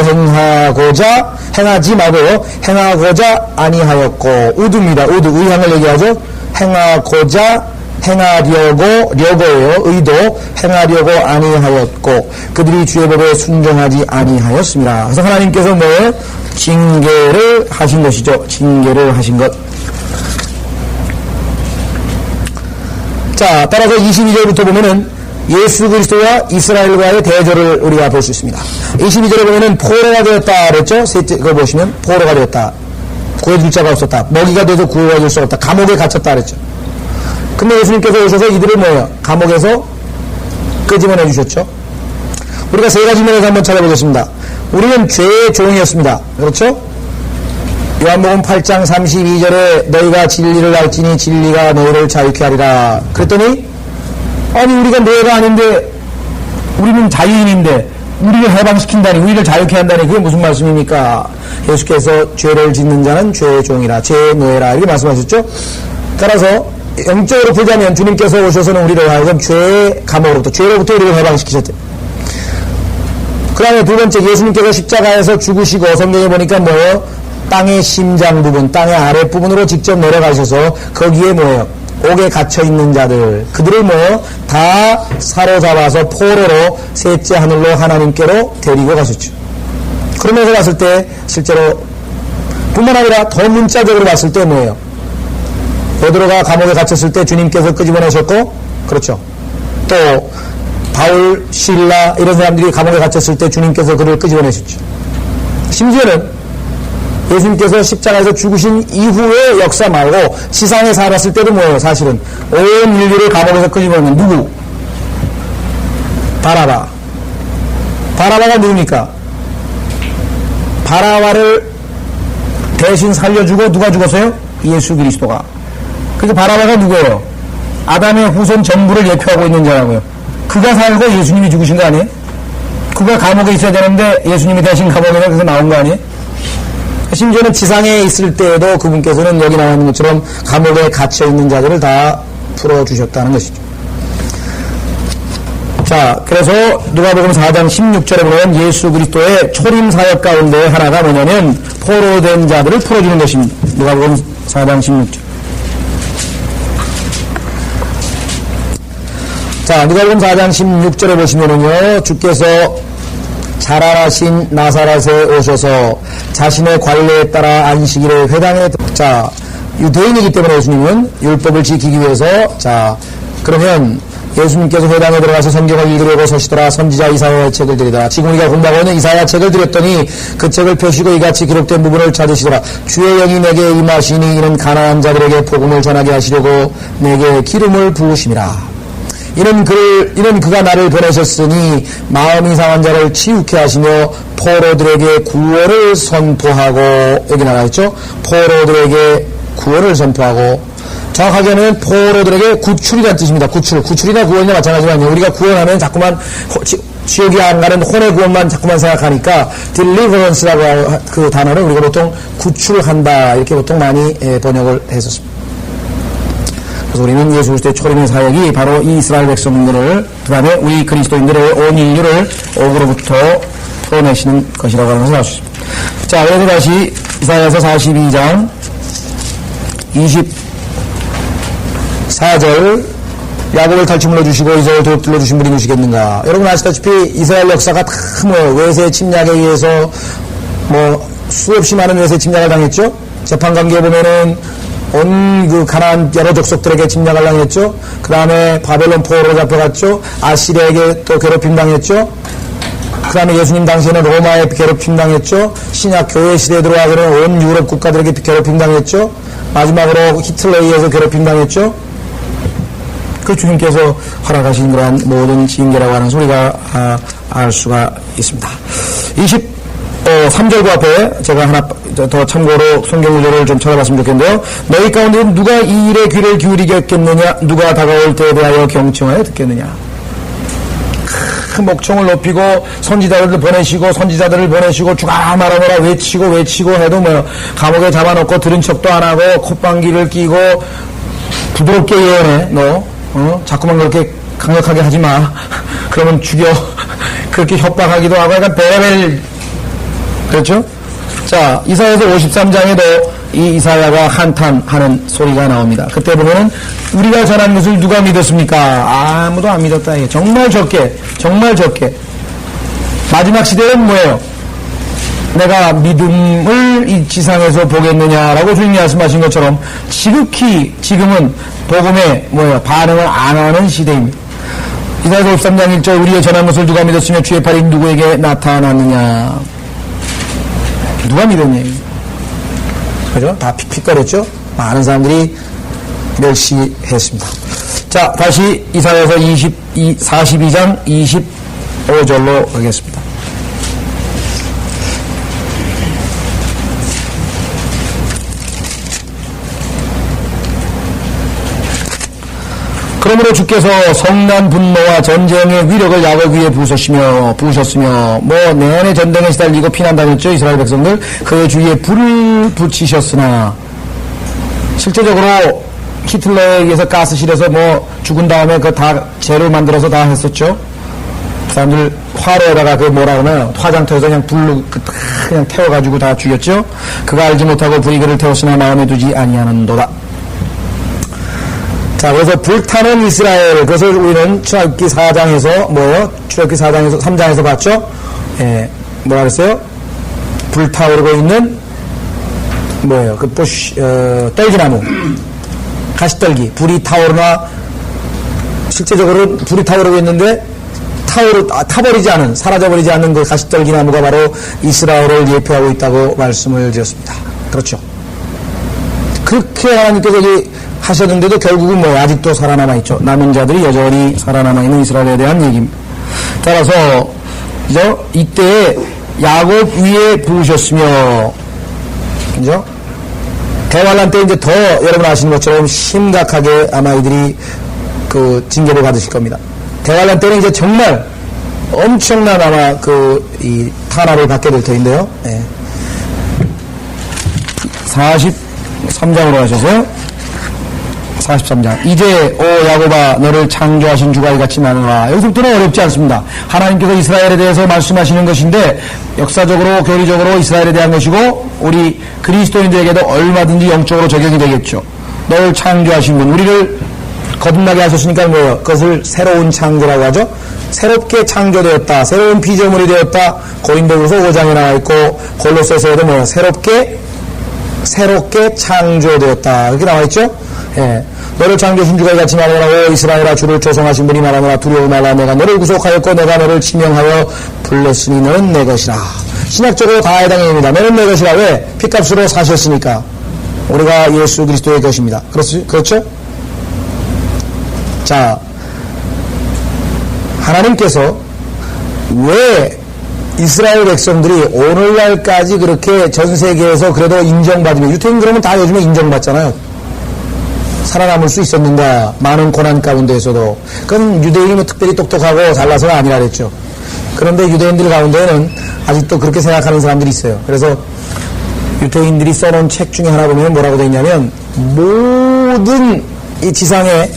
행하지 말고 행하고자 아니하였고. 우두입니다. 의향을 얘기하죠. 행하려고예요. 의도 행하려고 아니하였고 그들이 주의 법에 순종하지 아니하였습니다. 그래서 하나님께서 징계를 하신 것이죠. 징계를 하신 것. 자, 따라서 22절부터 보면은 예수 그리스도와 이스라엘과의 대조를 우리가 볼 수 있습니다. 22절에 보면은 포로가 되었다 그랬죠? 셋째, 그걸 보시면 포로가 되었다. 구해줄 자가 없었다. 먹이가 돼서 구해줄 수 없다. 감옥에 갇혔다 그랬죠. 근데 예수님께서 오셔서 이들을 감옥에서 끄집어내 주셨죠. 우리가 세 가지 면에서 한번 찾아보겠습니다. 우리는 죄의 종이었습니다. 그렇죠? 요한복음 8장 32절에 너희가 진리를 알지니 진리가 너희를 자유케 하리라. 그랬더니 아니 우리가 노예가 아닌데 우리는 자유인인데 우리를 해방시킨다니 우리를 자유케 한다니 그게 무슨 말씀입니까? 예수께서 죄를 짓는 자는 죄의 종이라 죄의 노예라 이렇게 말씀하셨죠. 따라서 영적으로 보자면 주님께서 오셔서는 우리를 하여금 죄의 감옥으로부터 죄로부터 우리를 해방시키셨대요. 그 다음에 두 번째 예수님께서 십자가에서 죽으시고 성경에 보니까 땅의 심장 부분, 땅의 아랫부분으로 직접 내려가셔서 거기에 옥에 갇혀있는 자들, 그들을 다 사로잡아서 포로로 셋째 하늘로 하나님께로 데리고 가셨죠. 그러면서 봤을 때 실제로 뿐만 아니라 더 문자적으로 봤을 때 베드로가 감옥에 갇혔을 때 주님께서 끄집어내셨고, 그렇죠. 또 바울, 실라 이런 사람들이 감옥에 갇혔을 때 주님께서 그를 끄집어내셨죠. 심지어는 예수님께서 십자가에서 죽으신 이후의 역사 말고 지상에 살았을 때도 사실은 온 인류를 감옥에서 끄집어내는 누구? 바라바가 누굽니까? 바라바를 대신 살려주고 누가 죽었어요? 예수 그리스도가. 그게 바라바가 누구예요? 아담의 후손 전부를 예표하고 있는 자라고요. 그가 살고 예수님이 죽으신 거 아니에요? 그가 감옥에 있어야 되는데 예수님이 대신 감옥에 그래서 나온 거 아니에요? 심지어는 지상에 있을 때에도 그분께서는 여기 나와 있는 것처럼 감옥에 갇혀 있는 자들을 다 풀어주셨다는 것이죠. 자, 그래서 누가복음 4장 16절에 보면 예수 그리스도의 초림 사역 가운데 하나가 뭐냐면 포로된 자들을 풀어주는 것입니다. 누가복음 4장 16절. 자, 누가복음 4장 16절에 보시면은요, 주께서 자라나신 나사렛에 오셔서 자신의 관례에 따라 안식일에 회당에 자, 유대인이기 때문에 예수님은 율법을 지키기 위해서 자, 그러면 예수님께서 회당에 들어가서 성경을 읽으려고 서시더라. 선지자 이사야의 책을 드리더라. 지금 우리가 공부하고 있는 이사야 책을 드렸더니 그 책을 펴시고 이같이 기록된 부분을 찾으시더라. 주의 영이 내게 임하시니 이는 가난한 자들에게 복음을 전하게 하시려고 내게 기름을 부으심이라. 이는 그가 나를 보내셨으니 마음이 상한 자를 치유케 하시며 포로들에게 구원을 선포하고 여기 나와 있죠. 포로들에게 구원을 선포하고 정확하게는 포로들에게 구출이라는 뜻입니다. 구출이나 구원이나 마찬가지만요. 우리가 구원하면 자꾸만 지옥이 안 가는 혼의 구원만 자꾸만 생각하니까 deliverance라고 그 단어를 우리가 보통 구출한다 이렇게 보통 많이 번역을 했었습니다. 그래서 우리는 예수 그리스도의 초림의 사역이 바로 이 이스라엘 백성들을 그 다음에 우리 그리스도인들의 온 인류를 억으로부터 풀어내시는 것이라고 하는 것을 알 수 있습니다. 자, 그래서 다시 이사야서 42장 24절 야곱을 탈취물로 주시고 이스라엘 도둑들로 주신 분이 누구시겠는가. 여러분 아시다시피 이스라엘 역사가 다 외세 침략에 의해서 수없이 많은 외세 침략을 당했죠. 재판관계에 보면은 온 그 가나안 여러 족속들에게 침략을 당했죠. 그 다음에 바벨론 포로로 잡혀갔죠. 아시리아에게 또 괴롭힘 당했죠. 그 다음에 예수님 당시에는 로마에 괴롭힘 당했죠. 신약 교회 시대에 들어와서는 온 유럽 국가들에게 괴롭힘 당했죠. 마지막으로 히틀러에 의해서 괴롭힘 당했죠. 그 주님께서 허락하신 그러한 모든 징계라고 하는 소리가 알 수가 있습니다. 3절과 앞에 제가 하나 더 참고로 성경 구절을 좀 찾아봤으면 좋겠는데요. 너희 가운데 누가 이 일에 귀를 기울이겠느냐, 누가 다가올 때에 대하여 경청하여 듣겠느냐. 큰 목청을 높이고 선지자들을 보내시고 주가 말하노라 외치고 해도 감옥에 잡아놓고 들은 척도 안 하고 콧방귀를 끼고 부드럽게 예언해. 너 자꾸만 그렇게 강력하게 하지 마. 그러면 죽여. 그렇게 협박하기도 하고 약간 베레벨 그렇죠? 자, 이사야서 53장에도 이 이사야가 한탄하는 소리가 나옵니다. 그때 보면은 우리가 전한 것을 누가 믿었습니까? 아무도 안 믿었다. 정말 적게. 마지막 시대는 뭐예요? 내가 믿음을 이 지상에서 보겠느냐라고 주님이 말씀하신 것처럼 지극히 지금은 복음에 반응을 안 하는 시대입니다. 이사야서 53장 1절 우리의 전한 것을 누가 믿었으며 주의 팔이 누구에게 나타났느냐. 누가 믿었냐. 그죠? 다 픽픽거렸죠? 많은 사람들이 멸시했습니다. 자, 다시 이사야서 42장 25절로 가겠습니다. 그러므로 주께서 성난 분노와 전쟁의 위력을 야곱 위에 부으셨으며 내내 전쟁에 시달리고 피난다녔죠. 이스라엘 백성들 그의 주위에 불을 붙이셨으나 실제적으로 히틀러에 의해서 가스실에서 죽은 다음에 그 다 재를 만들어서 다 했었죠. 사람들 화로에다가 화장터에서 그냥 불로 그냥 태워가지고 다 죽였죠. 그가 알지 못하고 불이 그를 태웠으나 마음에 두지 아니하는도다. 자, 그래서 불타는 이스라엘, 그것을 우리는 출애굽기 4장에서 출애굽기 4장에서 3장에서 봤죠? 뭐라 그랬어요? 불타오르고 있는 떨기나무, 가시떨기, 불이 타오르나 실제적으로는 불이 타오르고 있는데 타버리지 않은, 사라져버리지 않는 그 가시떨기나무가 바로 이스라엘을 예표하고 있다고 말씀을 드렸습니다. 그렇죠? 그렇게 하나님께서 하셨는데도 결국은 아직도 살아남아 있죠. 남은 자들이 여전히 살아남아 있는 이스라엘에 대한 얘기입니다. 따라서 이때 야곱 위에 부으셨으며, 그죠? 대환란 때 이제 더 여러분 아시는 것처럼 심각하게 아마 이들이 그 징계를 받으실 겁니다. 대환란 때는 이제 정말 엄청난 아마 이 탄압을 받게 될 터인데요. 예. 43장으로 하셔서 43장. 이제 오 야곱아 너를 창조하신 주가 이같이 나누라. 여기서부터는 어렵지 않습니다. 하나님께서 이스라엘에 대해서 말씀하시는 것인데 역사적으로 교리적으로 이스라엘에 대한 것이고 우리 그리스도인들에게도 얼마든지 영적으로 적용이 되겠죠. 너를 창조하신 분, 우리를 거듭나게 하셨으니까 뭐예요? 그것을 새로운 창조라고 하죠. 새롭게 창조되었다. 새로운 피조물이 되었다. 고린도후서 5장에 나와 있고 골로새서에도 뭐예요? 새롭게 창조되었다. 이렇게 나와 있죠. 예. 너를 창조하신 주가 이같이 말하노라. 오 이스라엘아 주를 조성하신 분이 말하노라. 두려워 말라. 내가 너를 구속하였고 내가 너를 지명하여 불렀으니 너는 내 것이라. 신학적으로 다 해당이 됩니다. 너는 내 것이라. 왜? 핏값으로 사셨으니까. 우리가 예수 그리스도의 것입니다. 그렇죠? 자, 하나님께서 왜 이스라엘 백성들이 오늘날까지 그렇게 전 세계에서 그래도 인정받으면, 유태인 그러면 다 요즘에 인정받잖아요. 살아남을 수 있었는가, 많은 고난 가운데에서도. 그건 유대인이 뭐 특별히 똑똑하고 잘나서가 아니라 그랬죠. 그런데 유대인들 가운데는 아직도 그렇게 생각하는 사람들이 있어요. 그래서 유대인들이 써놓은 책 중에 하나 보면 뭐라고 되어 있냐면, 모든 이 지상의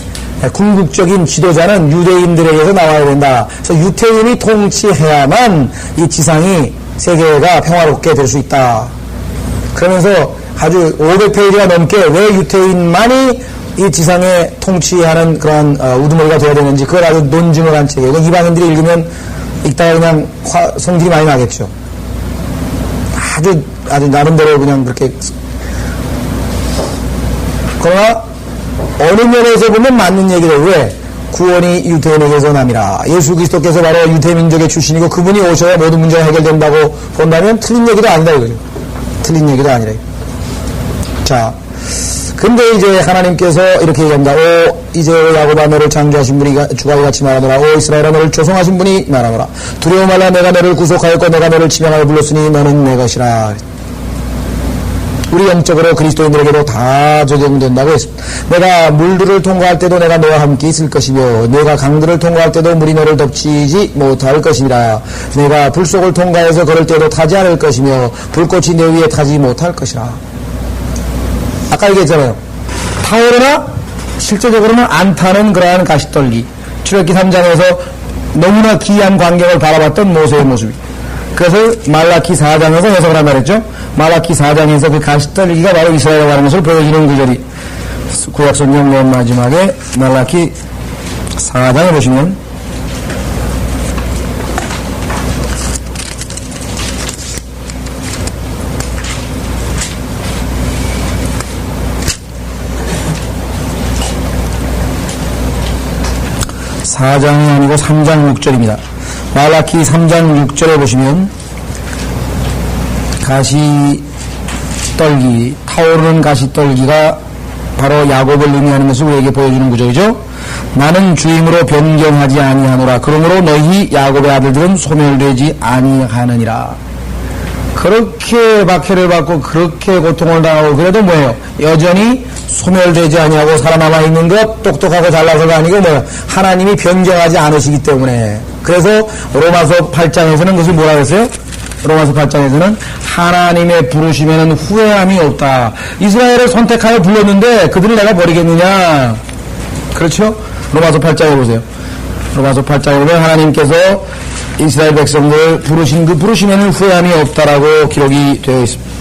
궁극적인 지도자는 유대인들에게서 나와야 된다. 그래서 유태인이 통치해야만 이 지상이, 세계가 평화롭게 될 수 있다. 그러면서 아주 500페이지가 넘게 왜 유태인만이 이 지상에 통치하는 그러한 우두머리가 되어야 되는지 그걸 아주 논증을 한 책이에요. 이방인들이 읽으면 읽다가 그냥 성질이 많이 나겠죠. 아주 나름대로 그냥 그렇게. 그러나 어느 면에서 보면 맞는 얘기를. 왜? 구원이 유태인에게서 남이라. 예수 그리스도께서 바로 유태민족의 출신이고 그분이 오셔야 모든 문제가 해결된다고 본다면 틀린 얘기도 아니다 이거죠. 틀린 얘기도 아니라. 자, 근데 이제 하나님께서 이렇게 얘기합니다. 오 이제 야곱아 너를 창조하신 분이 주가 이같이 말하노라. 오 이스라엘아 너를 조성하신 분이 말하노라. 두려워 말라. 내가 너를 구속하였고 내가 너를 지명하여 불렀으니 너는 내 것이라. 우리 영적으로 그리스도인들에게도 다 적용된다고 했습니다. 내가 물들을 통과할 때도 내가 너와 함께 있을 것이며 내가 강들을 통과할 때도 물이 너를 덮치지 못할 것이라. 내가 불속을 통과해서 걸을 때도 타지 않을 것이며 불꽃이 내 위에 타지 못할 것이라. 아까 얘기했잖아요. 타오르나 실제적으로는 안 타는 그러한 가시떨기. 출애굽기 3장에서 너무나 귀한 광경을 바라봤던 모세의 모습이. 그것을 말라키 4장에서 해석을 한다 그랬죠. 말라키 4장에서 그 가시떨기가 바로 이스라엘이라고 하는 것을 보여주는 구절이 구약성경 맨 마지막에 말라키 4장에 보시면 (4장이) 아니고 3장 6절입니다. 말라키 3장 6절에 보시면 가시떨기, 타오르는 가시떨기가 바로 야곱을 의미하는 것을 우리에게 보여주는 구절이죠. 나는 주임으로 변경하지 아니하노라. 그러므로 너희 야곱의 아들들은 소멸되지 아니하느니라. 그렇게 박해를 받고 그렇게 고통을 당하고 그래도 뭐예요? 여전히 소멸되지 아니하고 살아남아 있는 것, 똑똑하고 잘나서가 아니고 뭐예요? 하나님이 변경하지 않으시기 때문에. 그래서 로마서 8장에서는 그것을 뭐라 그랬어요? 로마서 8장에서는 하나님의 부르심에는 후회함이 없다. 이스라엘을 선택하여 불렀는데 그들을 내가 버리겠느냐? 그렇죠? 로마서 8장에 보세요. 로마서 8장에 보면 하나님께서 이스라엘 백성들 부르신 그 부르심에는 후회함이 없다라고 기록이 되어 있습니다.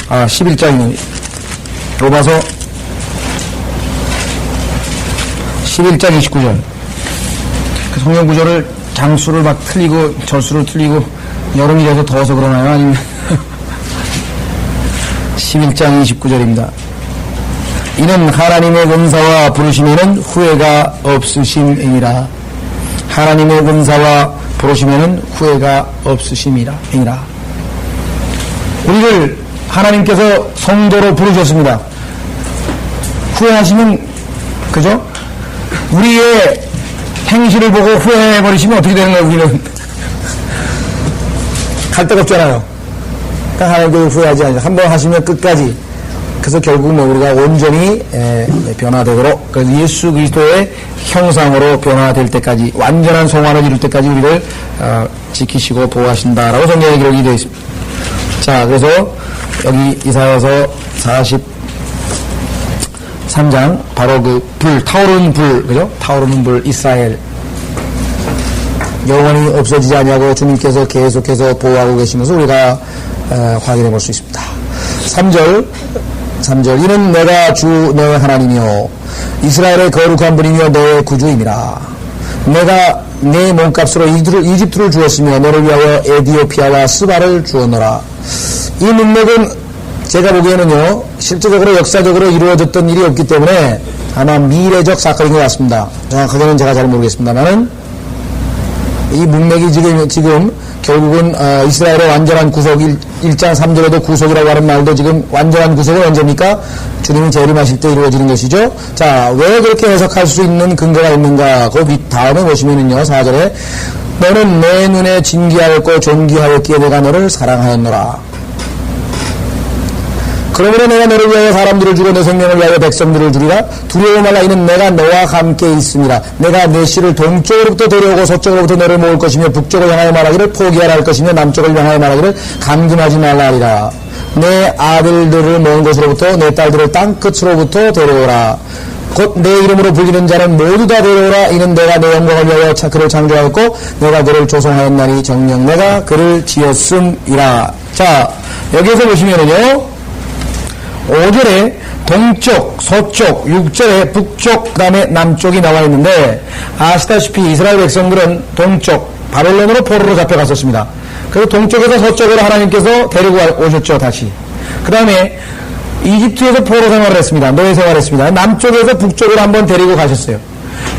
11장이네요. 로마서 11장 29절. 그 성경 구절을 장수를 막 틀리고 절수를 틀리고 여름이 돼서 더워서 그러나요? 아니면 11장 29절입니다. 이는 하나님의 은사와 부르심에는 후회가 없으심이니라. 하나님의 은사와 부르심에는 후회가 없으심이라. 우리를 하나님께서 성도로 부르셨습니다. 후회하시면, 그죠? 우리의 행실을 보고 후회해버리시면 어떻게 되는 거예요, 우리는? 갈 데가 없잖아요. 그러니까 하나님께 후회하지 않아요. 한번 하시면 끝까지. 그래서 결국 뭐 우리가 온전히 변화되도록, 그래서 예수 그리스도의 형상으로 변화될 때까지, 완전한 성화를 이룰 때까지 우리를 지키시고 보호하신다라고 성경에 기록이 되어 있습니다. 자, 그래서 여기 이사야서 43장 바로 그 불, 타오르는 불, 그죠? 타오르는 불, 이스라엘 영원히 없어지지 않냐고 주님께서 계속해서 보호하고 계신 것을 우리가 확인해 볼 수 있습니다. 3절 이는 내가 주 너의 하나님이요 이스라엘의 거룩한 분이며 너의 구주임이라. 내가 내 몸값으로 이집트를 주었으며 너를 위하여 에디오피아와 스바를 주었노라. 이 문맥은 제가 보기에는요, 실제적으로 역사적으로 이루어졌던 일이 없기 때문에 아마 미래적 사건인 것 같습니다. 정확하게는 제가 잘 모르겠습니다만은 이 문맥이 지금 결국은 이스라엘의 완전한 구속, 1장 3절에도 구속이라고 하는 말도 지금 완전한 구속은 언제입니까? 주님이 재림하실 때 이루어지는 것이죠. 자, 왜 그렇게 해석할 수 있는 근거가 있는가? 그 다음에 보시면은요, 4절에 너는 내 눈에 진귀하였고 존귀하였기에 내가 너를 사랑하였노라. 그러므로 내가 너를 위하여 사람들을 주고 내 생명을 위하여 백성들을 주리라. 두려워 말라. 이는 내가 너와 함께 있습니다. 내가 내 씨를 동쪽으로부터 데려오고 서쪽으로부터 너를 모을 것이며 북쪽을 향하여 말하기를 포기하라 할 것이며 남쪽을 향하여 말하기를 감금하지 말라 하리라. 내 아들들을 먼 곳으로부터 내 딸들을 땅끝으로부터 데려오라. 곧 내 이름으로 불리는 자는 모두 다 데려오라. 이는 내가 내 영광을 위하여 그를 창조하였고 내가 그를 조성하였나니 정녕 내가 그를 지었음이라. 자, 여기에서 보시면은요, 5절에 동쪽, 서쪽, 6절에 북쪽, 그 다음에 남쪽이 나와 있는데, 아시다시피 이스라엘 백성들은 동쪽, 바벨론으로 포로로 잡혀갔었습니다. 그래서 동쪽에서 서쪽으로 하나님께서 데리고 오셨죠, 다시. 그 다음에 이집트에서 포로 생활을 했습니다. 노예 생활을 했습니다. 남쪽에서 북쪽으로 한번 데리고 가셨어요.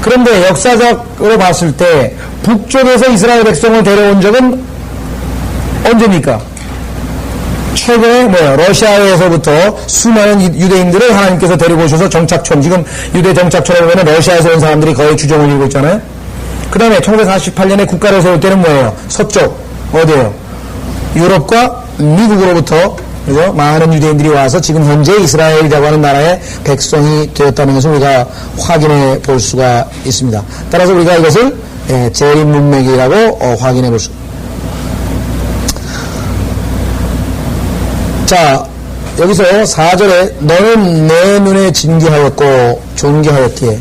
그런데 역사적으로 봤을 때 북쪽에서 이스라엘 백성을 데려온 적은 언제입니까? 최근에 뭐예요? 러시아에서부터 수많은 유대인들을 하나님께서 데리고 오셔서 정착촌, 지금 유대 정착촌에 보면 러시아에서 온 사람들이 거의 주종을 이루고 있잖아요. 그 다음에 1948년에 국가를 세울 때는 뭐예요? 서쪽, 어디예요? 유럽과 미국으로부터, 그죠? 많은 유대인들이 와서 지금 현재 이스라엘이라고 하는 나라의 백성이 되었다는 것을 우리가 확인해 볼 수가 있습니다. 따라서 우리가 이것을 재림 문맥이라고 확인해 볼 수 있습니다. 자, 여기서 4절에 너는 내 눈에 진귀하였고 존귀하였기에,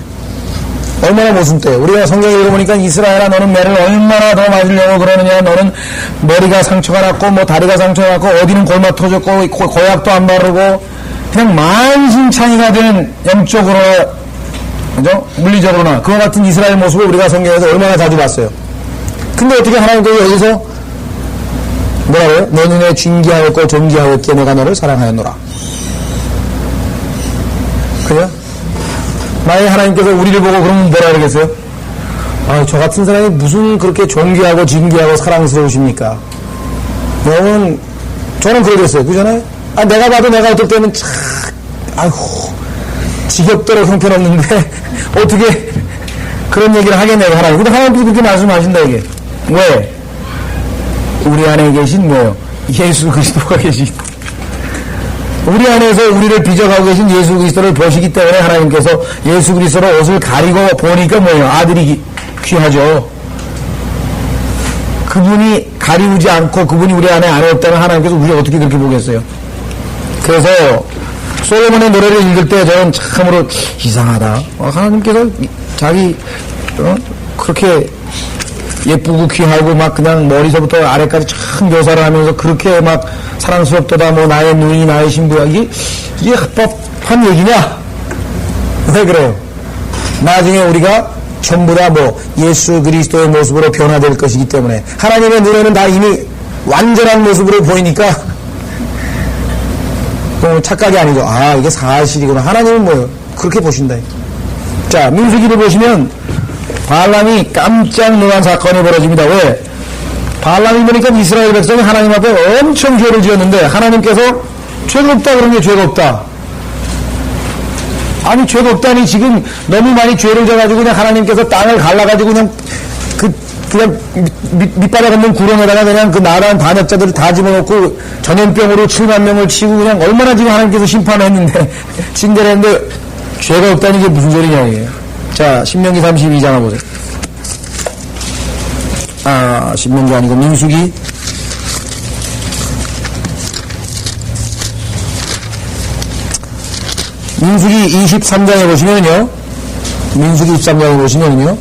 얼마나 모순돼. 우리가 성경에 읽어보니까 이스라엘아 너는 매를 얼마나 더 맞으려고 그러느냐. 너는 머리가 상처가 났고 뭐 다리가 상처가 났고 어디는 골마 터졌고 고약도 안 바르고 그냥 만신창이가 된 영적으로, 그죠? 물리적으로나 그와 같은 이스라엘 모습을 우리가 성경에서 얼마나 자주 봤어요. 근데 어떻게 하나님께서 여기서 뭐라고요? 내 눈에 진귀하였고 존귀하였기에 내가 너를 사랑하였노라. 그래요? 만약에 하나님께서 우리를 보고 그러면 뭐라 그러겠어요? 아, 저 같은 사람이 무슨 그렇게 존귀하고 진귀하고 사랑스러우십니까? 저는 그러겠어요. 그잖아요? 아, 내가 봐도 내가 어떨 때는 참, 아이고, 지겹도록 형편없는데, 어떻게 그런 얘기를 하겠냐고, 하나님. 근데 하나님께서 그렇게 말씀하신다, 이게. 왜? 우리 안에 계신 뭐예요? 예수 그리스도가 계신, 우리 안에서 우리를 빚어가고 계신 예수 그리스도를 보시기 때문에 하나님께서 예수 그리스도로 옷을 가리고 보니까 뭐예요? 아들이 귀하죠. 그분이 가리우지 않고 그분이 우리 안에 없다면 하나님께서 우리를 어떻게 그렇게 보겠어요? 그래서 솔로몬의 노래를 읽을 때 저는 참으로 이상하다. 하나님께서 자기 그렇게 예쁘고 귀하고 막 그냥 머리서부터 아래까지 참 묘사를 하면서 그렇게 막 사랑스럽도다 뭐 나의 누이 나의 신부야, 이게 합법한 얘기냐? 왜 그래요? 나중에 우리가 전부 다 뭐 예수 그리스도의 모습으로 변화될 것이기 때문에 하나님의 눈에는 다 이미 완전한 모습으로 보이니까 착각이 아니죠. 아, 이게 사실이구나. 하나님은 뭐예요? 그렇게 보신다. 자, 민수기를 보시면 발람이 깜짝 놀란 사건이 벌어집니다. 왜? 발람이 보니까 이스라엘 백성이 하나님 앞에 엄청 죄를 지었는데 하나님께서 죄가 없다 그런 게 죄가 없다. 아니, 죄가 없다니 지금 너무 많이 죄를 져가지고 그냥 하나님께서 땅을 갈라가지고 그냥 그냥 밑바닥 없는 구렁에다가 그냥 그 나라한 반역자들을 다 집어넣고 전염병으로 7만 명을 치고 그냥 얼마나 지금 하나님께서 심판을 했는데, 징계를 했는데, 죄가 없다는 게 무슨 소리냐, 이게. 자, 신명기 32장 보세요. 신명기 아니고 민수기. 민수기 23장에 보시면요. 민수기 23장에 보시면요.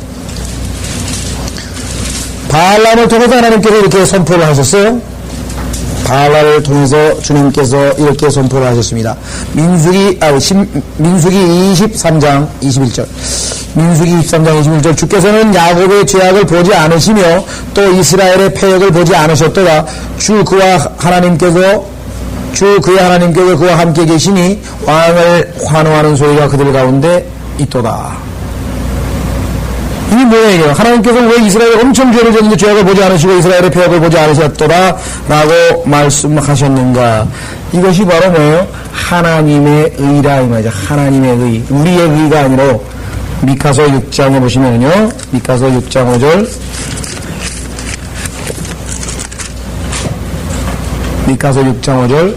바알람을 통해서 하나님께서 이렇게 선포를 하셨어요. 바알람을 통해서 주님께서 이렇게 선포를 하셨습니다. 민수기 23장 21절. 민수기 23장 21절. 주께서는 야곱의 죄악을 보지 않으시며 또 이스라엘의 패역을 보지 않으셨도다. 주 그의 하나님께서 그와 함께 계시니 왕을 환호하는 소리가 그들 가운데 있도다. 이게 뭐예요, 이게? 하나님께서 왜 이스라엘에 엄청 죄를 졌는데 죄악을 보지 않으시고 이스라엘의 패역을 보지 않으셨더라? 라고 말씀하셨는가? 이것이 바로 뭐예요? 하나님의 의라, 이 말이죠. 하나님의 의. 우리의 의가 아니라, 미카서 6장에 보시면요. 미카서 6장 5절. 미카서 6장 5절.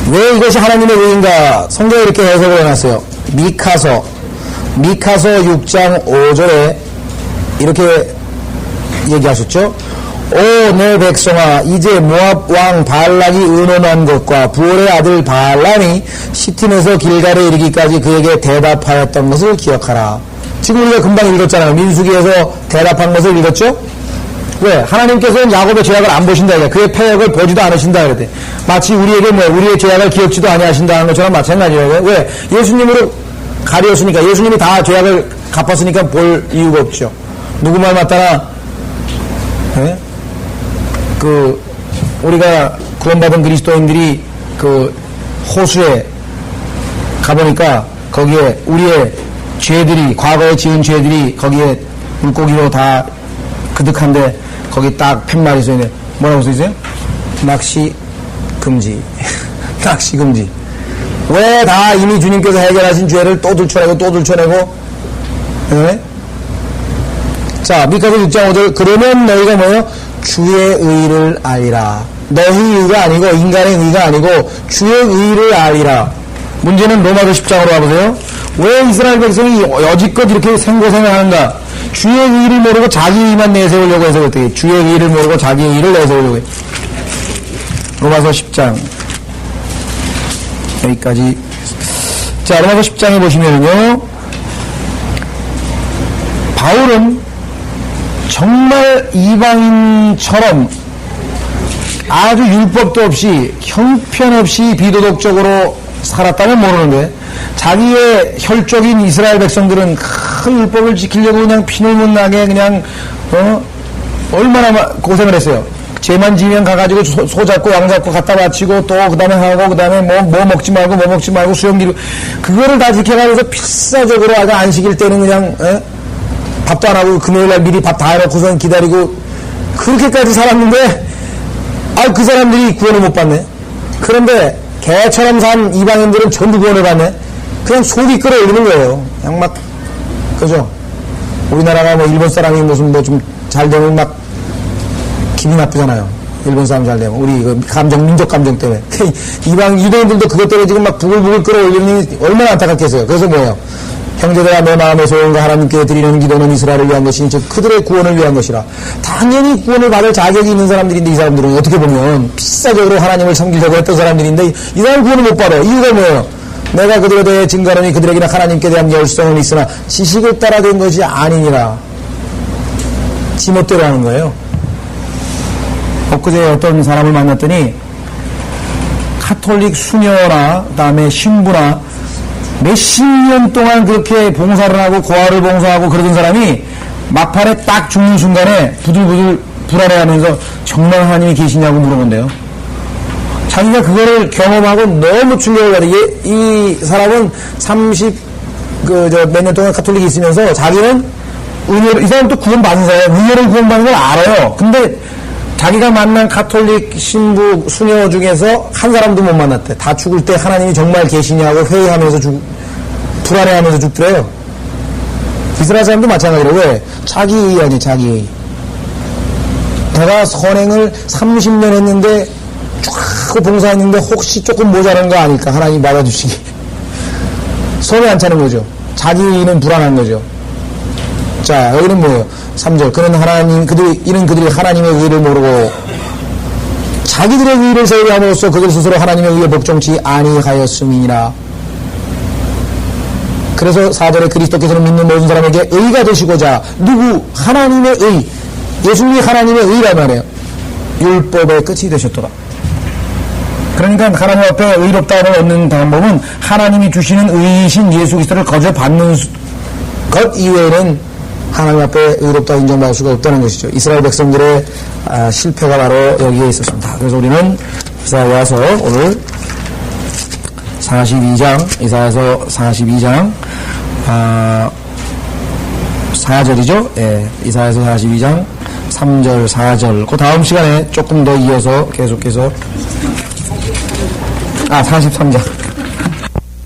왜 이것이 하나님의 의인가? 성경에 이렇게 해석을 해놨어요. 미카서 6장 5절에 이렇게 얘기하셨죠. 오, 내 백성아, 이제 모압 왕 발락이 의논한 것과 부올의 아들 발람이 시팀에서 길갈에 이르기까지 그에게 대답하였던 것을 기억하라. 지금 우리가 금방 읽었잖아요. 민수기에서 대답한 것을 읽었죠? 왜? 하나님께서는 야곱의 죄악을 안 보신다. 그의 패역을 보지도 않으신다. 그랬대. 마치 우리에게 우리의 죄악을 기억지도 아니하신다는 것처럼 마찬가지예요. 왜? 예수님으로 가려웠으니까, 예수님이 다 죄악을 갚았으니까 볼 이유가 없죠. 누구 말 맞다나, 네? 우리가 구원받은 그리스도인들이 호수에 가보니까 거기에 우리의 죄들이, 과거에 지은 죄들이 거기에 물고기로 다 그득한데 거기 딱 팻말이 써있네. 뭐라고 써있어요? 낚시 금지. 낚시 금지. 왜 다 이미 주님께서 해결하신 죄를 또 들춰내고 네? 자, 미카서 6장 5절. 그러면 너희가 뭐예요? 주의 의를 알리라. 너희 의가 아니고 인간의 의가 아니고 주의 의를 알리라. 문제는 로마서 10장으로 가보세요. 왜 이스라엘 백성이 여지껏 이렇게 생고생을 하는가? 주의 의를 모르고 자기 의만 내세우려고 해서 어떻게? 주의 의를 모르고 자기 의를 내세우려고 해. 로마서 10장. 여기까지. 자, 로마서 10장에 보시면요. 바울은 정말 이방인처럼 아주 율법도 없이 형편없이 비도덕적으로 살았다면 모르는데 자기의 혈족인 이스라엘 백성들은 큰 율법을 지키려고 그냥 피를 못 나게 그냥 얼마나 고생을 했어요. 죄만 지면 가가지고 소 잡고 양 잡고 갖다 바치고 또 그 다음에 하고 그 다음에 뭐 먹지 말고 수영기로 그거를 다 지켜가면서 필사적으로 아주 안식일 때는 그냥 밥도 안 하고 금요일날 미리 밥 다 해놓고선 기다리고 그렇게까지 살았는데 그 사람들이 구원을 못 받네. 그런데 개처럼 산 이방인들은 전부 구원을 받네. 그냥 속이 끌어올리는 거예요. 그냥 막 그죠? 우리나라가 일본 사람이 무슨 좀 잘 되면 막 기분 나쁘잖아요. 일본 사람 잘 되면 우리 민족 감정 때문에 이방인들도 그것 때문에 지금 막 부글부글 끌어올리니 얼마나 안타깝겠어요. 그래서 뭐예요? 형제들아 내 마음의 소원과 하나님께 드리는 기도는 이스라엘을 위한 것이니 즉 그들의 구원을 위한 것이라. 당연히 구원을 받을 자격이 있는 사람들인데 이 사람들은 어떻게 보면 필사적으로 하나님을 섬기려고 했던 사람들인데 이 사람 구원을 못 받아. 이유가 뭐예요? 내가 그들에 대해 증거하노니 그들에게는 하나님께 대한 열성은 있으나 지식을 따라 된 것이 아니니라. 지멋대로 하는 거예요. 엊그제 어떤 사람을 만났더니 카톨릭 수녀나 그다음에 신부나 몇십 년 동안 그렇게 봉사를 하고 고아를 봉사하고 그러던 사람이 막판에 딱 죽는 순간에 부들부들 불안해하면서 정말 하나님이 계시냐고 물어본대요. 자기가 그거를 경험하고 너무 충격을 받아. 이 사람은 몇 년 동안 카톨릭이 있으면서 자기는 이 사람 또 구원받은 사람이에요. 은혜를 구원받는 걸 알아요. 근데 자기가 만난 가톨릭 신부 수녀 중에서 한 사람도 못 만났대. 다 죽을 때 하나님이 정말 계시냐고 회의하면서 불안해하면서 죽더래요. 이스라엘 사람도 마찬가지로. 왜? 자기 의의 아니 자기 의의. 내가 선행을 30년 했는데 쫙 봉사했는데 혹시 조금 모자란 거 아닐까 하나님 받아주시기. 손에 안 차는 거죠. 자기 의의는 불안한 거죠. 자, 여기는 뭐예요? 3절. 이는 그들이 하나님의 의의를 모르고 자기들의 의의를 세우함으로써 그들 스스로 하나님의 의의에 복종치 아니하였음이니라. 그래서 4절에 그리스도께서는 믿는 모든 사람에게 의가 되시고자 누구? 하나님의 의. 예수님이 하나님의 의란 말이에요. 율법의 끝이 되셨더라. 그러니까 하나님 앞에 의롭다움을 얻는 방법은 하나님이 주시는 의이신 예수 그리스도를 거저 받는 것 이외에는 하나님 앞에 의롭다 인정받을 수가 없다는 것이죠. 이스라엘 백성들의 실패가 바로 여기에 있었습니다. 그래서 우리는 이사야 와서 오늘 42장, 이사야서 42장 4절이죠. 예, 이사야서 42장 3절, 4절. 그 다음 시간에 조금 더 이어서 계속해서 43장.